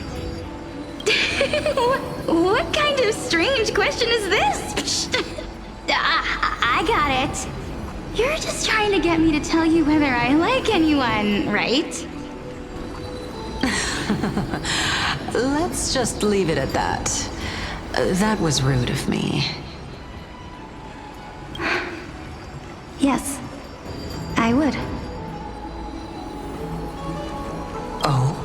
Q: What kind of strange question is this? I got it. You're just trying to get me to tell you whether I like anyone, right?
F: Let's just leave it at that. That was rude of me.
Q: Yes, I would.
F: Oh?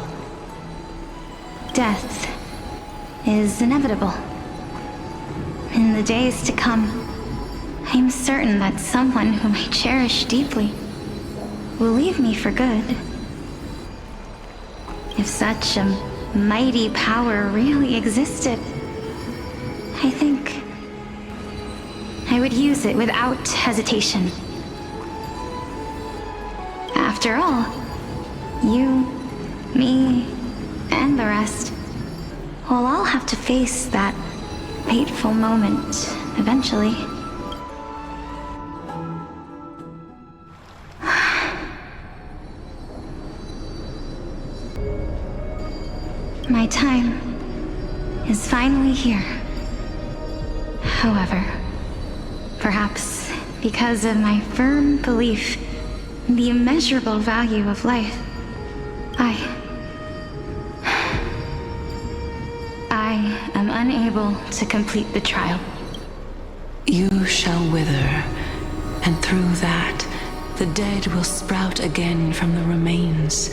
Q: Death is inevitable. In the days to come, I'm certain that someone whom I cherish deeply will leave me for good. If such a mighty power really existed, I think I would use it without hesitation. After all, you, me, and the rest will all have to face that fateful moment eventually. My time is finally here. However, perhaps because of my firm belief in the immeasurable value of life, I am unable to complete the trial.
F: You shall wither, and through that, the dead will sprout again from the remains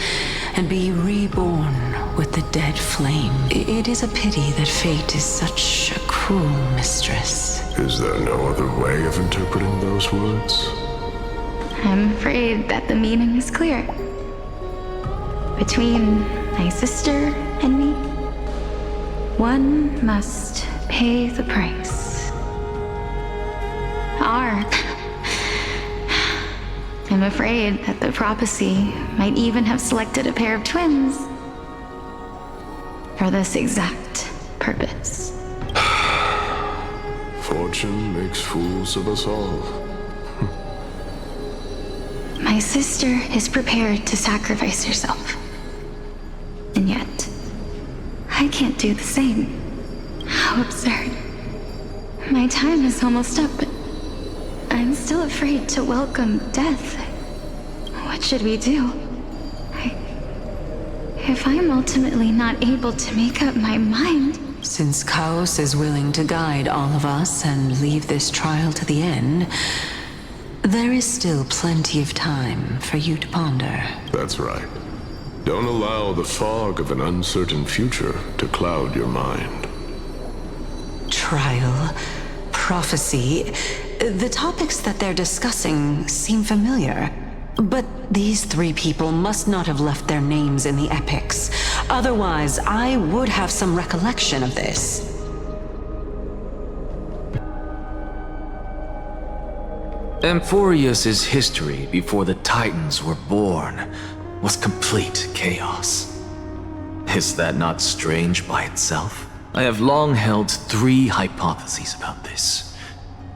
F: and be reborn with the dead flame. It is a pity that fate is such a cruel mistress.
R: Is there no other way of interpreting those words?
Q: I'm afraid that the meaning is clear. Between my sister and me, one must pay the price. I'm afraid that the prophecy might even have selected a pair of twins for this exact purpose.
R: Fortune makes fools of us all.
Q: My sister is prepared to sacrifice herself. And yet, I can't do the same. How absurd. My time is almost up, but I'm still afraid to welcome death. What should we do? If I'm ultimately not able to make up my mind...
F: Since Chaos is willing to guide all of us and leave this trial to the end, there is still plenty of time for you to ponder.
R: That's right. Don't allow the fog of an uncertain future to cloud your mind.
F: Trial, prophecy, the topics that they're discussing seem familiar. But these three people must not have left their names in the epics. Otherwise, I would have some recollection of this.
D: Amphoreus' history before the Titans were born was complete chaos. Is that not strange by itself? I have long held 3 hypotheses about this.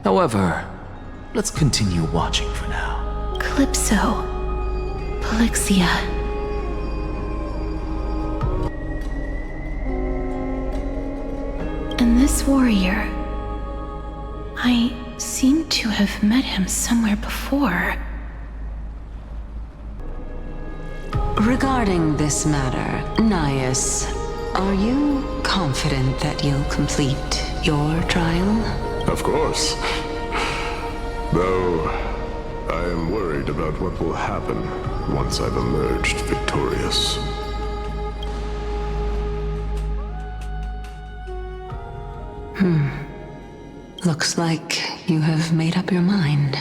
D: However, let's continue watching for now.
C: Calypso. Polixia. And this warrior... I seem to have met him somewhere before.
F: Regarding this matter, Nias, are you confident that you'll complete your trial?
R: Of course. Though, I am worried about what will happen once I've emerged victorious.
F: Looks like you have made up your mind.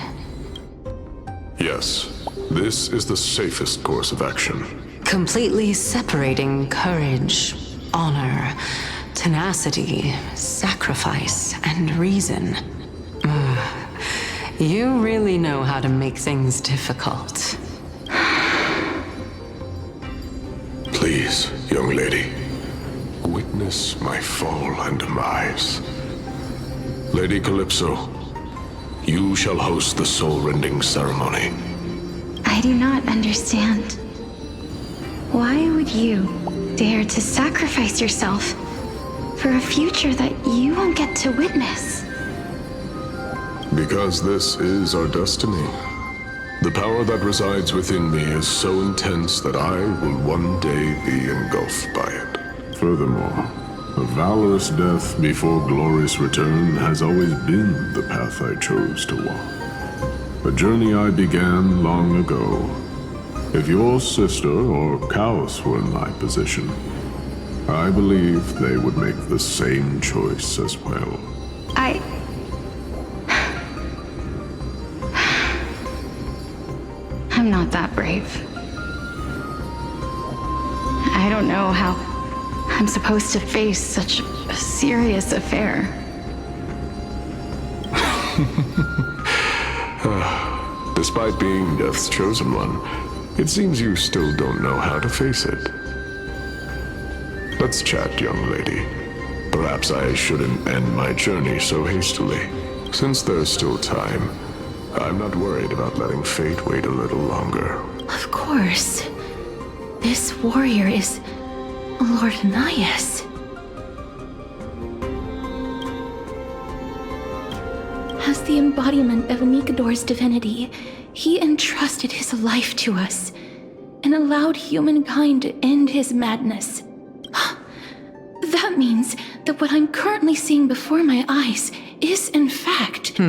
R: Yes, this is the safest course of action.
F: Completely separating courage, honor, tenacity, sacrifice, and reason. You really know how to make things difficult.
R: Please, young lady, witness my fall and demise. Lady Calypso, you shall host the soul-rending ceremony.
Q: I do not understand. Why would you dare to sacrifice yourself for a future that you won't get to witness?
R: Because this is our destiny. The power that resides within me is so intense that I will one day be engulfed by it. Furthermore, a valorous death before glorious return has always been the path I chose to walk. A journey I began long ago. If your sister or Chaos were in my position, I believe they would make the same choice as well.
Q: I'm not that brave. I don't know how I'm supposed to face such a serious affair.
R: Despite being Death's chosen one, It seems you still don't know how to face it. Let's chat, young lady. Perhaps I shouldn't end my journey so hastily. Since there's still time, I'm not worried about letting fate wait a little longer.
C: Of course. This warrior is Lord Nias. As the embodiment of Nikador's divinity, he entrusted his life to us and allowed humankind to end his madness. That means that what I'm currently seeing before my eyes is in fact...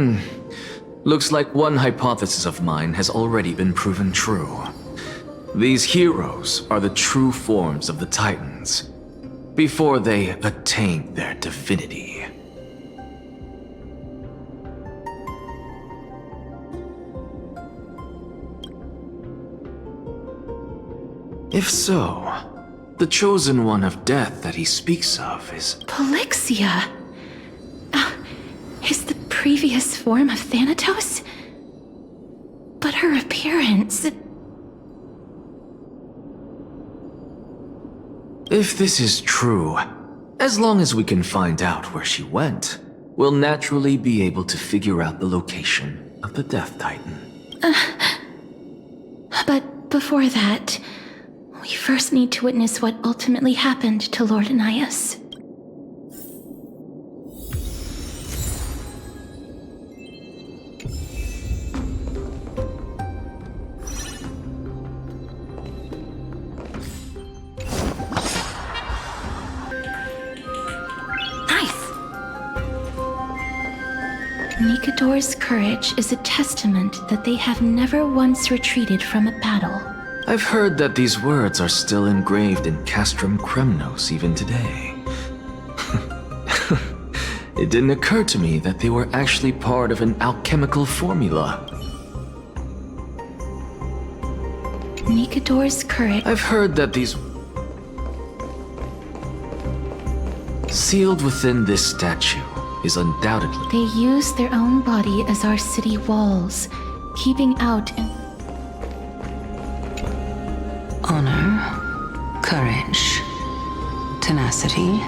D: Looks like one hypothesis of mine has already been proven true. These heroes are the true forms of the Titans, before they attained their divinity. If so, the chosen one of death that he speaks of is...
C: Polixia! Is the previous form of Thanatos? But her appearance...
D: If this is true, as long as we can find out where she went, we'll naturally be able to figure out the location of the Death Titan.
C: But before that, we first need to witness what ultimately happened to Lord Nias. Nikador's courage is a testament that they have never once retreated from a battle.
D: I've heard that these words are still engraved in Castrum Kremnos even today. It didn't occur to me that they were actually part of an alchemical formula.
C: Nikador's courage...
D: I've heard that these... Sealed within this statue is undoubtedly...
C: They use their own body as our city walls, keeping out...
F: Honor, courage, tenacity,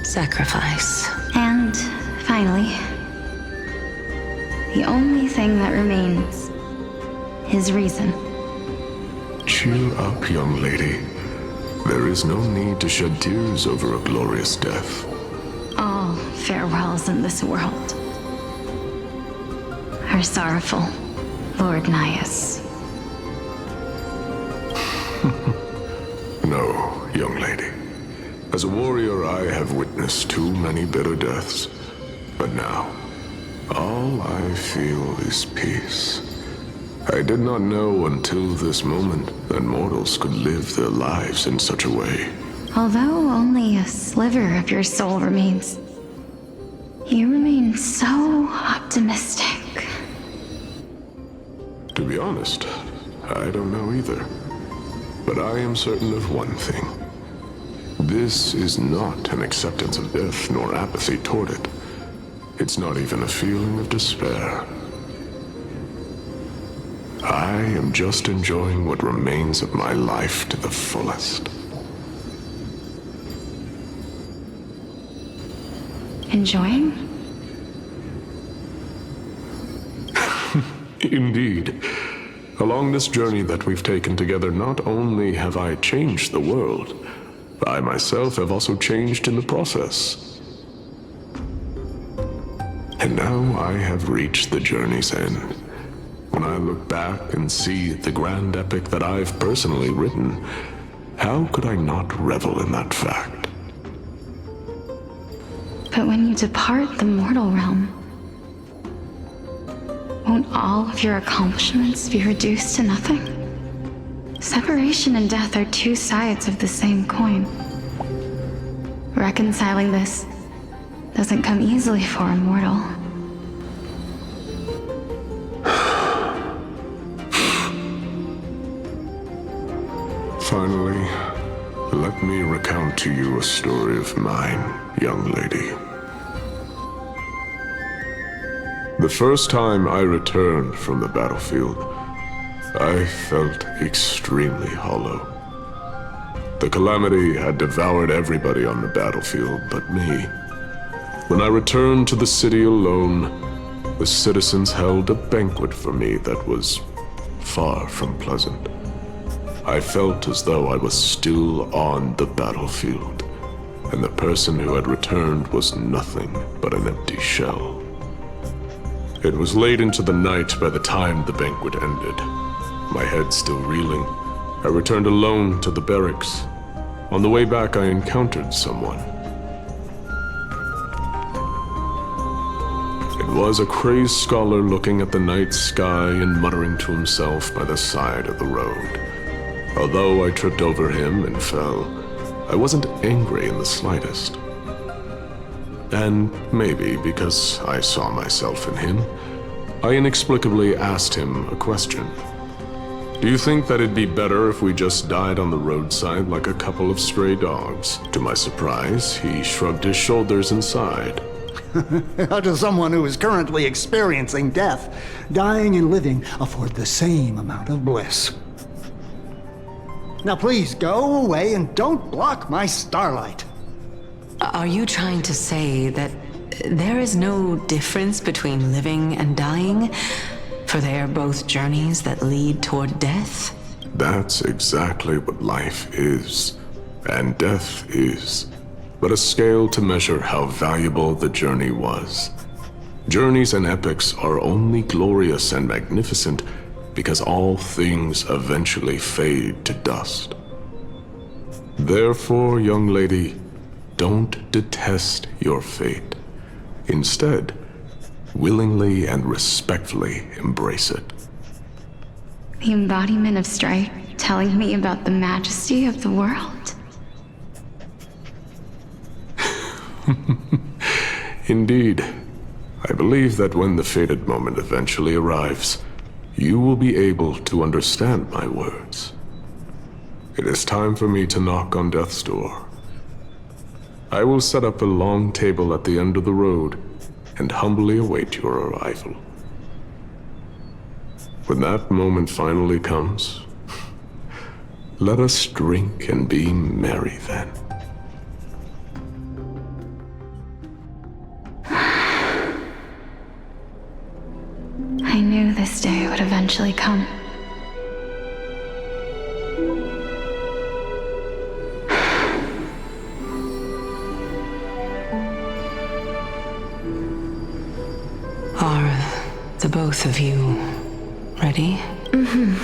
F: sacrifice.
Q: And finally, the only thing that remains is reason.
R: Cheer up, young lady. There is no need to shed tears over a glorious death.
Q: All farewells in this world are sorrowful, Lord Nias.
R: No, young lady. As a warrior, I have witnessed too many bitter deaths. But now, all I feel is peace. I did not know until this moment that mortals could live their lives in such a way.
Q: Although only a sliver of your soul remains, you remain so optimistic.
R: To be honest, I don't know either. But I am certain of one thing. This is not an acceptance of death nor apathy toward it. It's not even a feeling of despair. I am just enjoying what remains of my life to the fullest.
Q: Enjoying?
R: Indeed. Along this journey that we've taken together, not only have I changed the world, I myself have also changed in the process. And now I have reached the journey's end. When I look back and see the grand epic that I've personally written, how could I not revel in that fact?
Q: But when you depart the mortal realm, won't all of your accomplishments be reduced to nothing? Separation and death are two sides of the same coin. Reconciling this doesn't come easily for a mortal.
R: Finally, let me recount to you a story of mine, young lady. The first time I returned from the battlefield, I felt extremely hollow. The calamity had devoured everybody on the battlefield but me. When I returned to the city alone, the citizens held a banquet for me that was far from pleasant. I felt as though I was still on the battlefield, and the person who had returned was nothing but an empty shell. It was late into the night by the time the banquet ended. My head still reeling, I returned alone to the barracks. On the way back, I encountered someone. It was a crazed scholar looking at the night sky and muttering to himself by the side of the road. Although I tripped over him and fell, I wasn't angry in the slightest. And maybe because I saw myself in him, I inexplicably asked him a question. Do you think that it'd be better if we just died on the roadside like a couple of stray dogs? To my surprise, he shrugged his shoulders and sighed.
S: To someone who is currently experiencing death, dying and living afford the same amount of bliss. Now please, go away and don't block my starlight.
F: Are you trying to say that there is no difference between living and dying? For they are both journeys that lead toward death?
R: That's exactly what life is, and death is, but a scale to measure how valuable the journey was. Journeys and epics are only glorious and magnificent because all things eventually fade to dust. Therefore, young lady, don't detest your fate. Instead, willingly and respectfully embrace it.
Q: The embodiment of strife telling me about the majesty of the world.
R: Indeed. I believe that when the fated moment eventually arrives, you will be able to understand my words. It is time for me to knock on death's door. I will set up a long table at the end of the road and humbly await your arrival. When that moment finally comes, let us drink and be merry then.
Q: I knew this day would eventually come.
F: Are the both of you ready?
C: Mm-hmm.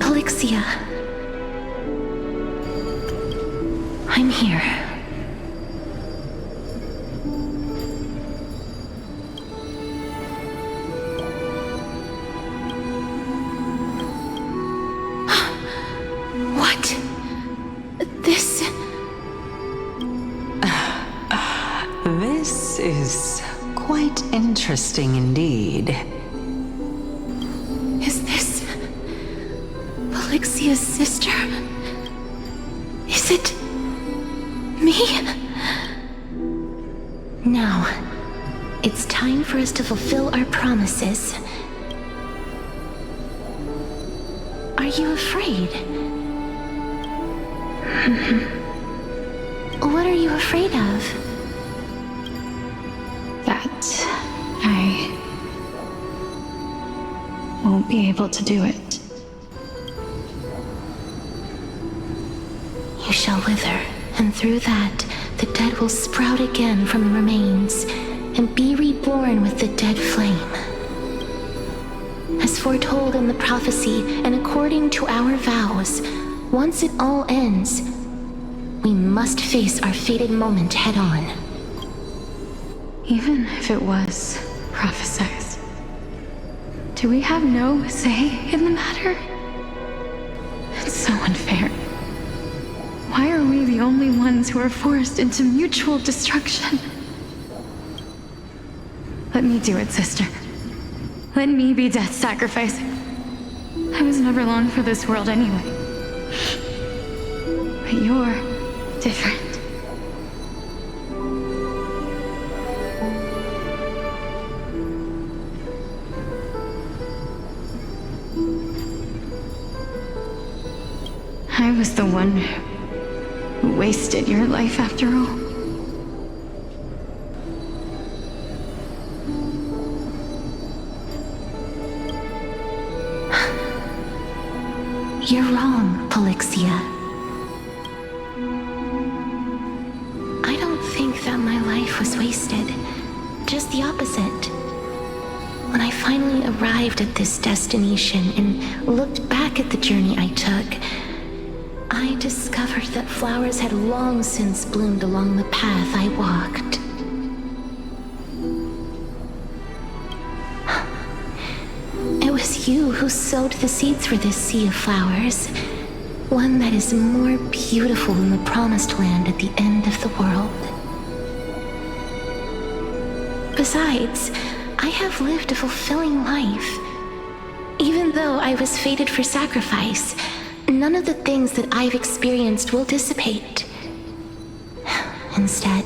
C: Elixia. I'm here. What? This...
F: This is quite interesting indeed.
C: Is this... Elixia's sister? Is it... me? Now, it's time for us to fulfill our promises. Are you afraid? What are you afraid of?
Q: That I won't be able to do it.
C: You shall wither, and through that, the dead will sprout again from the remains, and be reborn with the dead flame. As foretold in the prophecy, and according to our vows, once it all ends, we must face our fated moment head-on.
Q: Even if it was prophesied, do we have no say in the matter? It's so unfair. Why are we the only ones who are forced into mutual destruction? Let me do it, sister. Let me be death's sacrifice. I was never long for this world anyway. But you're different.
C: I was the one who wasted your life after all.
Q: You're wrong, Polixia.
C: I don't think that my life was wasted. Just the opposite. When I finally arrived at this destination and looked back at the journey I took, I discovered that flowers had long since bloomed along the path I walked. It was you who sowed the seeds for this sea of flowers, one that is more beautiful than the promised land at the end of the world. Besides, I have lived a fulfilling life. Even though I was fated for sacrifice, none of the things that I've experienced will dissipate. Instead,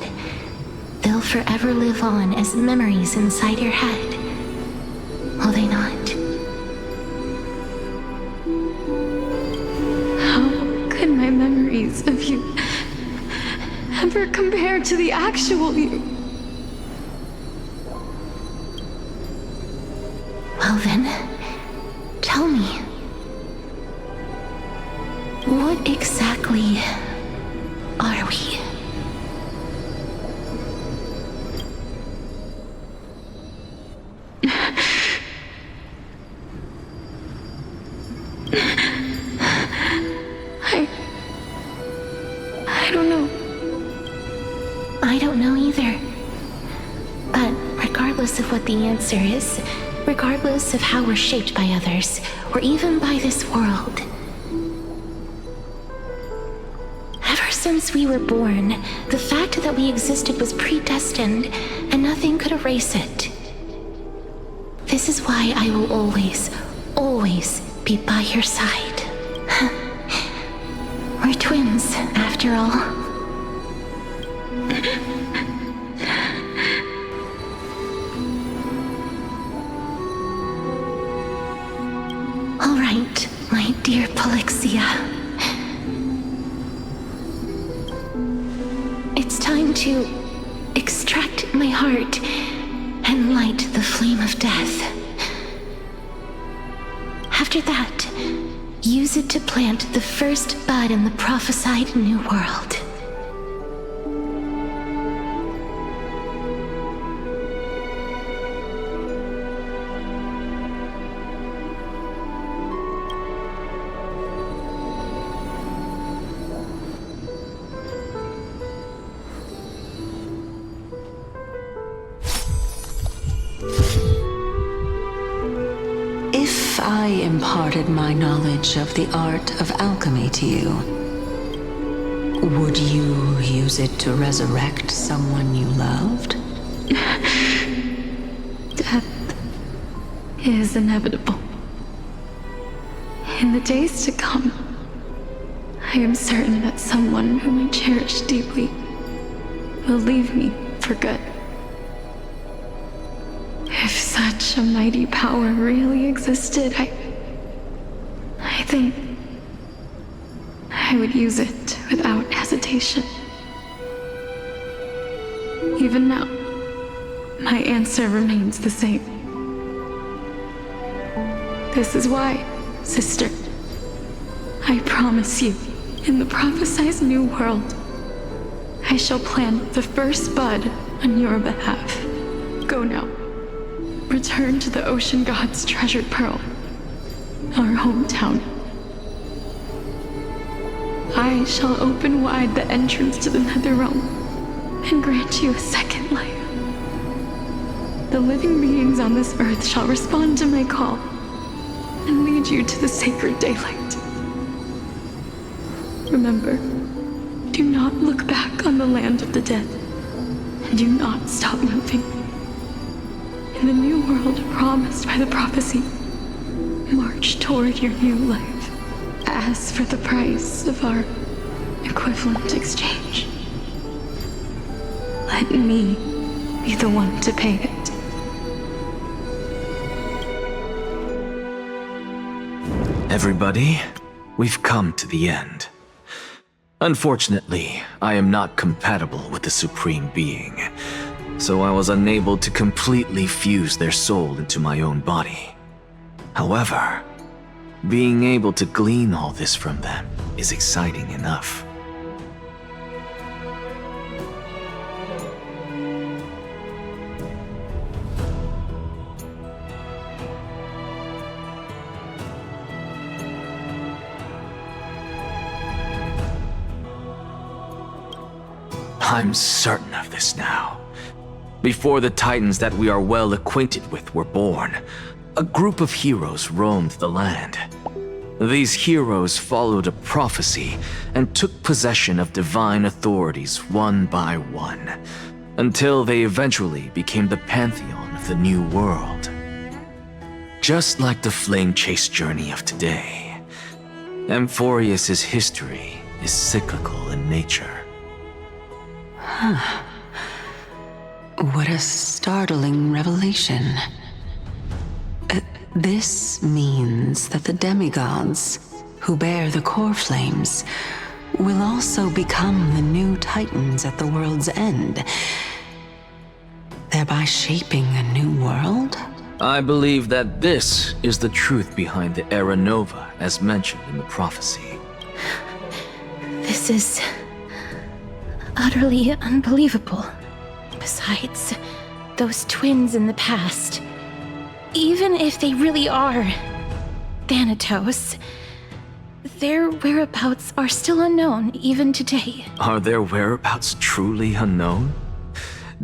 C: they'll forever live on as memories inside your head. Will they not? How could my memories of you ever compare to the actual you? Well then, tell me, what exactly are we? I don't know. I don't know either. But regardless of what the answer is, regardless of how we're shaped by others, or even by this world, ever since we were born, the fact that we existed was predestined, and nothing could erase it. This is why I will always, always be by your side. We're twins, after all. All right, my dear Polixia. It's time to extract my heart and light the flame of death. After that, use it to plant the first bud in the prophesied new world.
F: If I imparted my knowledge of the art of alchemy to you, would you use it to resurrect someone you loved?
C: Death is inevitable. In the days to come, I am certain that someone whom I cherish deeply will leave me for good. If such a mighty power really existed, I think I would use it without hesitation. Even now, my answer remains the same. This is why, sister, I promise you, in the prophesied new world, I shall plant the first bud on your behalf. Go now. Return to the ocean god's treasured pearl, our hometown. I shall open wide the entrance to the Netherrealm and grant you a second life. The living beings on this earth shall respond to my call and lead you to the sacred daylight. Remember, do not look back on the land of the dead, and do not stop moving. In the new world promised by the prophecy, march toward your new life. As for the price of our equivalent exchange, let me be the one to pay it.
D: Everybody, we've come to the end. Unfortunately, I am not compatible with the Supreme Being, so I was unable to completely fuse their soul into my own body. However, being able to glean all this from them is exciting enough. I'm certain of this now. Before the Titans that we are well acquainted with were born, a group of heroes roamed the land. These heroes followed a prophecy and took possession of divine authorities one by one, until they eventually became the pantheon of the New World. Just like the flame chase journey of today, Amphoreus' history is cyclical in nature.
F: Huh. What a startling revelation. This means that the demigods, who bear the core flames, will also become the new Titans at the world's end, thereby shaping a new world?
D: I believe that this is the truth behind the Era Nova, as mentioned in the prophecy.
C: This is utterly unbelievable. Besides, those twins in the past, even if they really are Thanatos, their whereabouts are still unknown even today.
D: Are their whereabouts truly unknown?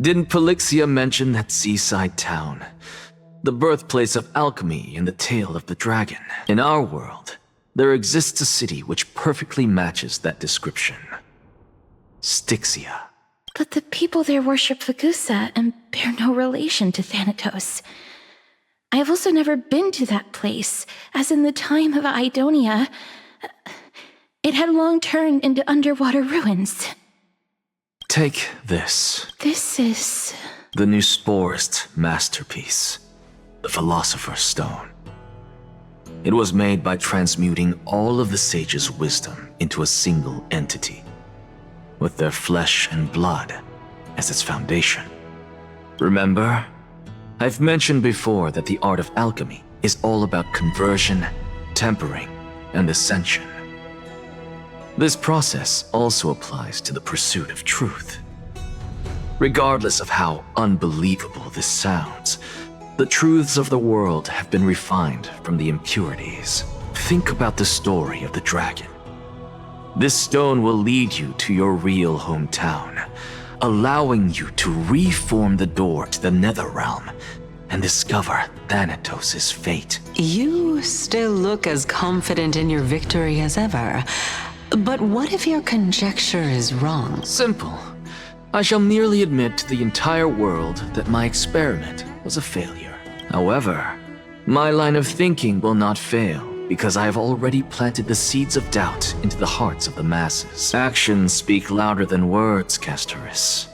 D: Didn't Polixia mention that seaside town? The birthplace of alchemy in the tale of the dragon. In our world, there exists a city which perfectly matches that description. Styxia.
C: But the people there worship Vagusa and bear no relation to Thanatos. I have also never been to that place, as in the time of Idonia, it had long turned into underwater ruins.
D: Take this.
C: This is...
D: the new Sporist masterpiece, the Philosopher's Stone. It was made by transmuting all of the sages' wisdom into a single entity, with their flesh and blood as its foundation. Remember, I've mentioned before that the art of alchemy is all about conversion, tempering, and ascension. This process also applies to the pursuit of truth. Regardless of how unbelievable this sounds, the truths of the world have been refined from the impurities. Think about the story of the dragon. This stone will lead you to your real hometown, allowing you to reform the door to the Nether Realm and discover Thanatos' fate.
F: You still look as confident in your victory as ever. But what if your conjecture is wrong?
D: Simple. I shall merely admit to the entire world that my experiment was a failure. However, my line of thinking will not fail, because I have already planted the seeds of doubt into the hearts of the masses. Actions speak louder than words, Castorus.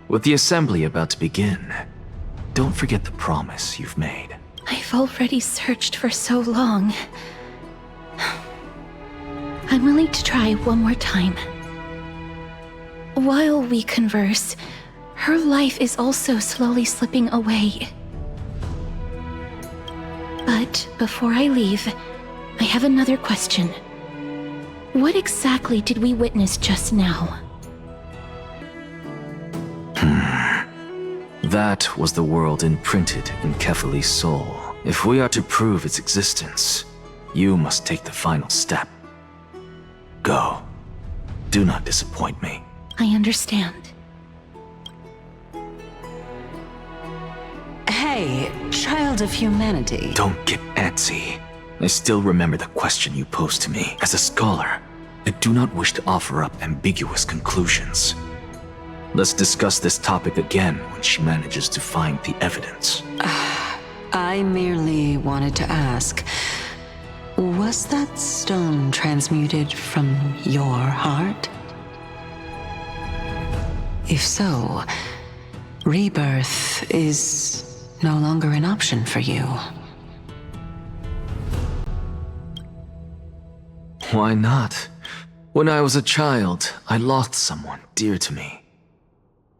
D: With the assembly about to begin, don't forget the promise you've made.
C: I've already searched for so long. I'm willing to try one more time. While we converse, her life is also slowly slipping away. But before I leave, I have another question. What exactly did we witness just now?
D: That was the world imprinted in Kefali's soul. If we are to prove its existence, you must take the final step. Go. Do not disappoint me.
C: I understand.
F: Hey, child of humanity.
D: Don't get antsy. I still remember the question you posed to me. As a scholar, I do not wish to offer up ambiguous conclusions. Let's discuss this topic again when she manages to find the evidence.
F: I merely wanted to ask, was that stone transmuted from your heart? If so, rebirth is no longer an option for you.
D: Why not? When I was a child, I lost someone dear to me.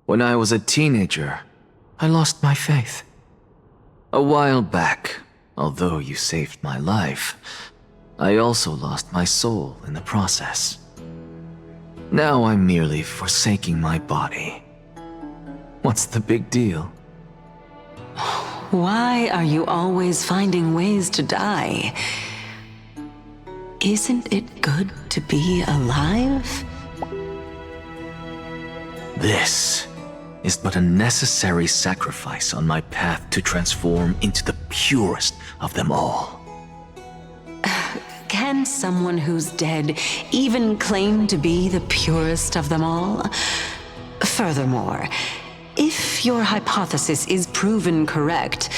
D: When I was a teenager, I lost my faith. A while back, although you saved my life, I also lost my soul in the process. Now I'm merely forsaking my body. What's the big deal?
F: Why are you always finding ways to die? Isn't it good to be alive?
D: This is but a necessary sacrifice on my path to transform into the purest of them all.
F: Can someone who's dead even claim to be the purest of them all? Furthermore, if your hypothesis is proven correct,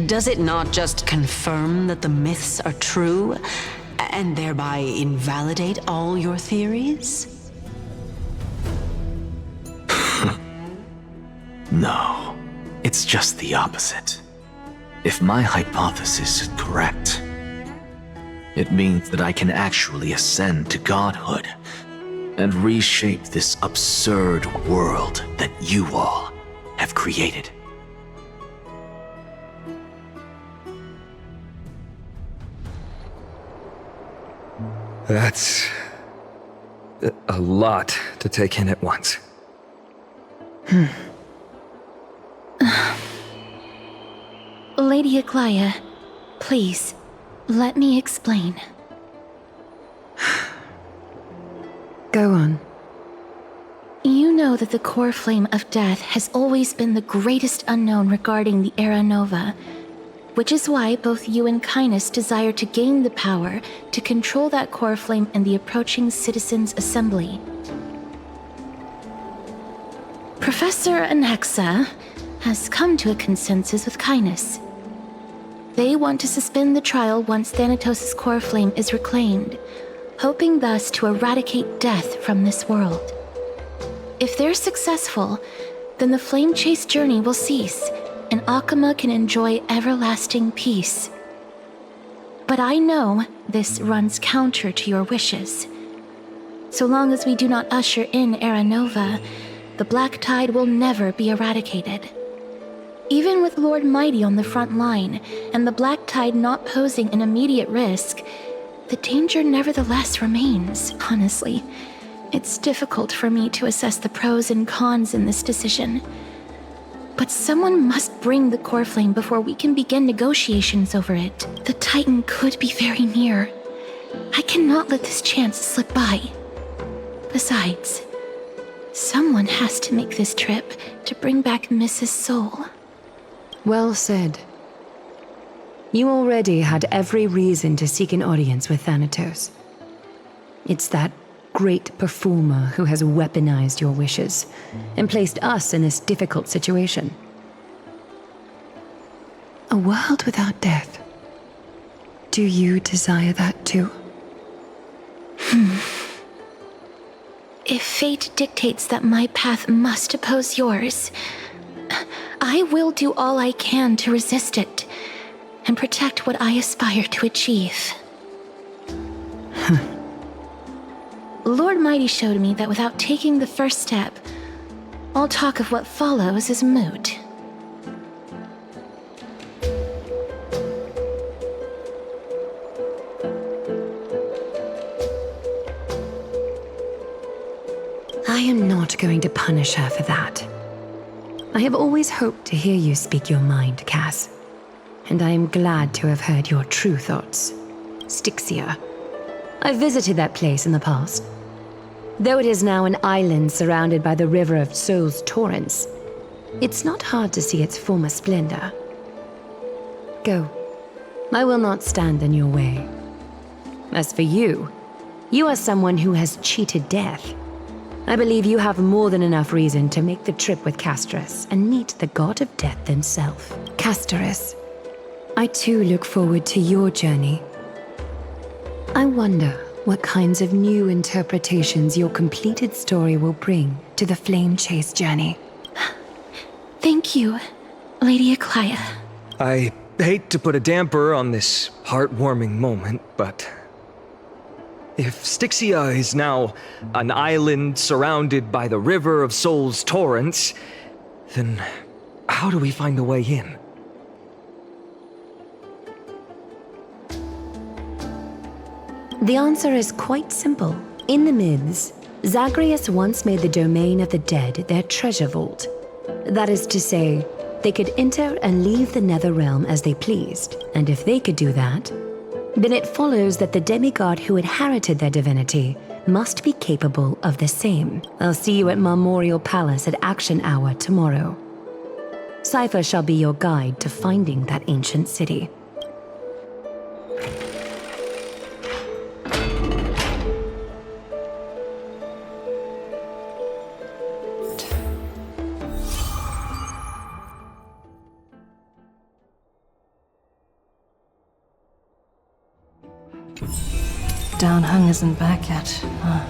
F: does it not just confirm that the myths are true, and thereby invalidate all your theories?
D: No, it's just the opposite. If my hypothesis is correct, it means that I can actually ascend to godhood and reshape this absurd world that you all have created.
H: That's a lot to take in at once.
C: Lady Aglaya, please, let me explain.
G: Go on.
C: You know that the core flame of death has always been the greatest unknown regarding the Era Nova, which is why both you and Kynus desire to gain the power to control that core flame in the approaching Citizens' Assembly. Professor Anaxa has come to a consensus with Kynus. They want to suspend the trial once Thanatos' core flame is reclaimed, hoping thus to eradicate death from this world. If they're successful, then the flame chase journey will cease, and Akama can enjoy everlasting peace. But I know this runs counter to your wishes. So long as we do not usher in Era Nova, the Black Tide will never be eradicated. Even with Lord Mighty on the front line, and the Black Tide not posing an immediate risk, the danger nevertheless remains. Honestly, it's difficult for me to assess the pros and cons in this decision. But someone must bring the core flame before we can begin negotiations over it. The Titan could be very near. I cannot let this chance slip by. Besides, someone has to make this trip to bring back Mrs. Soul.
G: Well said. You already had every reason to seek an audience with Thanatos. It's that great performer who has weaponized your wishes and placed us in this difficult situation. A world without death. Do you desire that too?
C: If fate dictates that my path must oppose yours, I will do all I can to resist it and protect what I aspire to achieve. Lord Mighty showed me that without taking the first step, all talk of what follows is moot.
G: I am not going to punish her for that. I have always hoped to hear you speak your mind, Cass. And I am glad to have heard your true thoughts. Styxia. I visited that place in the past. Though it is now an island surrounded by the river of Soul's torrents, it's not hard to see its former splendor. Go. I will not stand in your way. As for you, you are someone who has cheated death. I believe you have more than enough reason to make the trip with Castorus and meet the god of death himself. Castorus, I too look forward to your journey. I wonder what kinds of new interpretations your completed story will bring to the Flame Chase journey.
C: Thank you, Lady Aglaya.
H: I hate to put a damper on this heartwarming moment, but If Styxia is now an island surrounded by the river of Soul's torrents, then how do we find a way in?
G: The answer is quite simple. In the myths, Zagreus once made the domain of the dead their treasure vault. That is to say, they could enter and leave the nether realm as they pleased, and if they could do that, then it follows that the demigod who inherited their divinity must be capable of the same. I'll see you at Marmorial Palace at Action Hour tomorrow. Cypher shall be your guide to finding that ancient city.
J: Downhung isn't back yet, huh?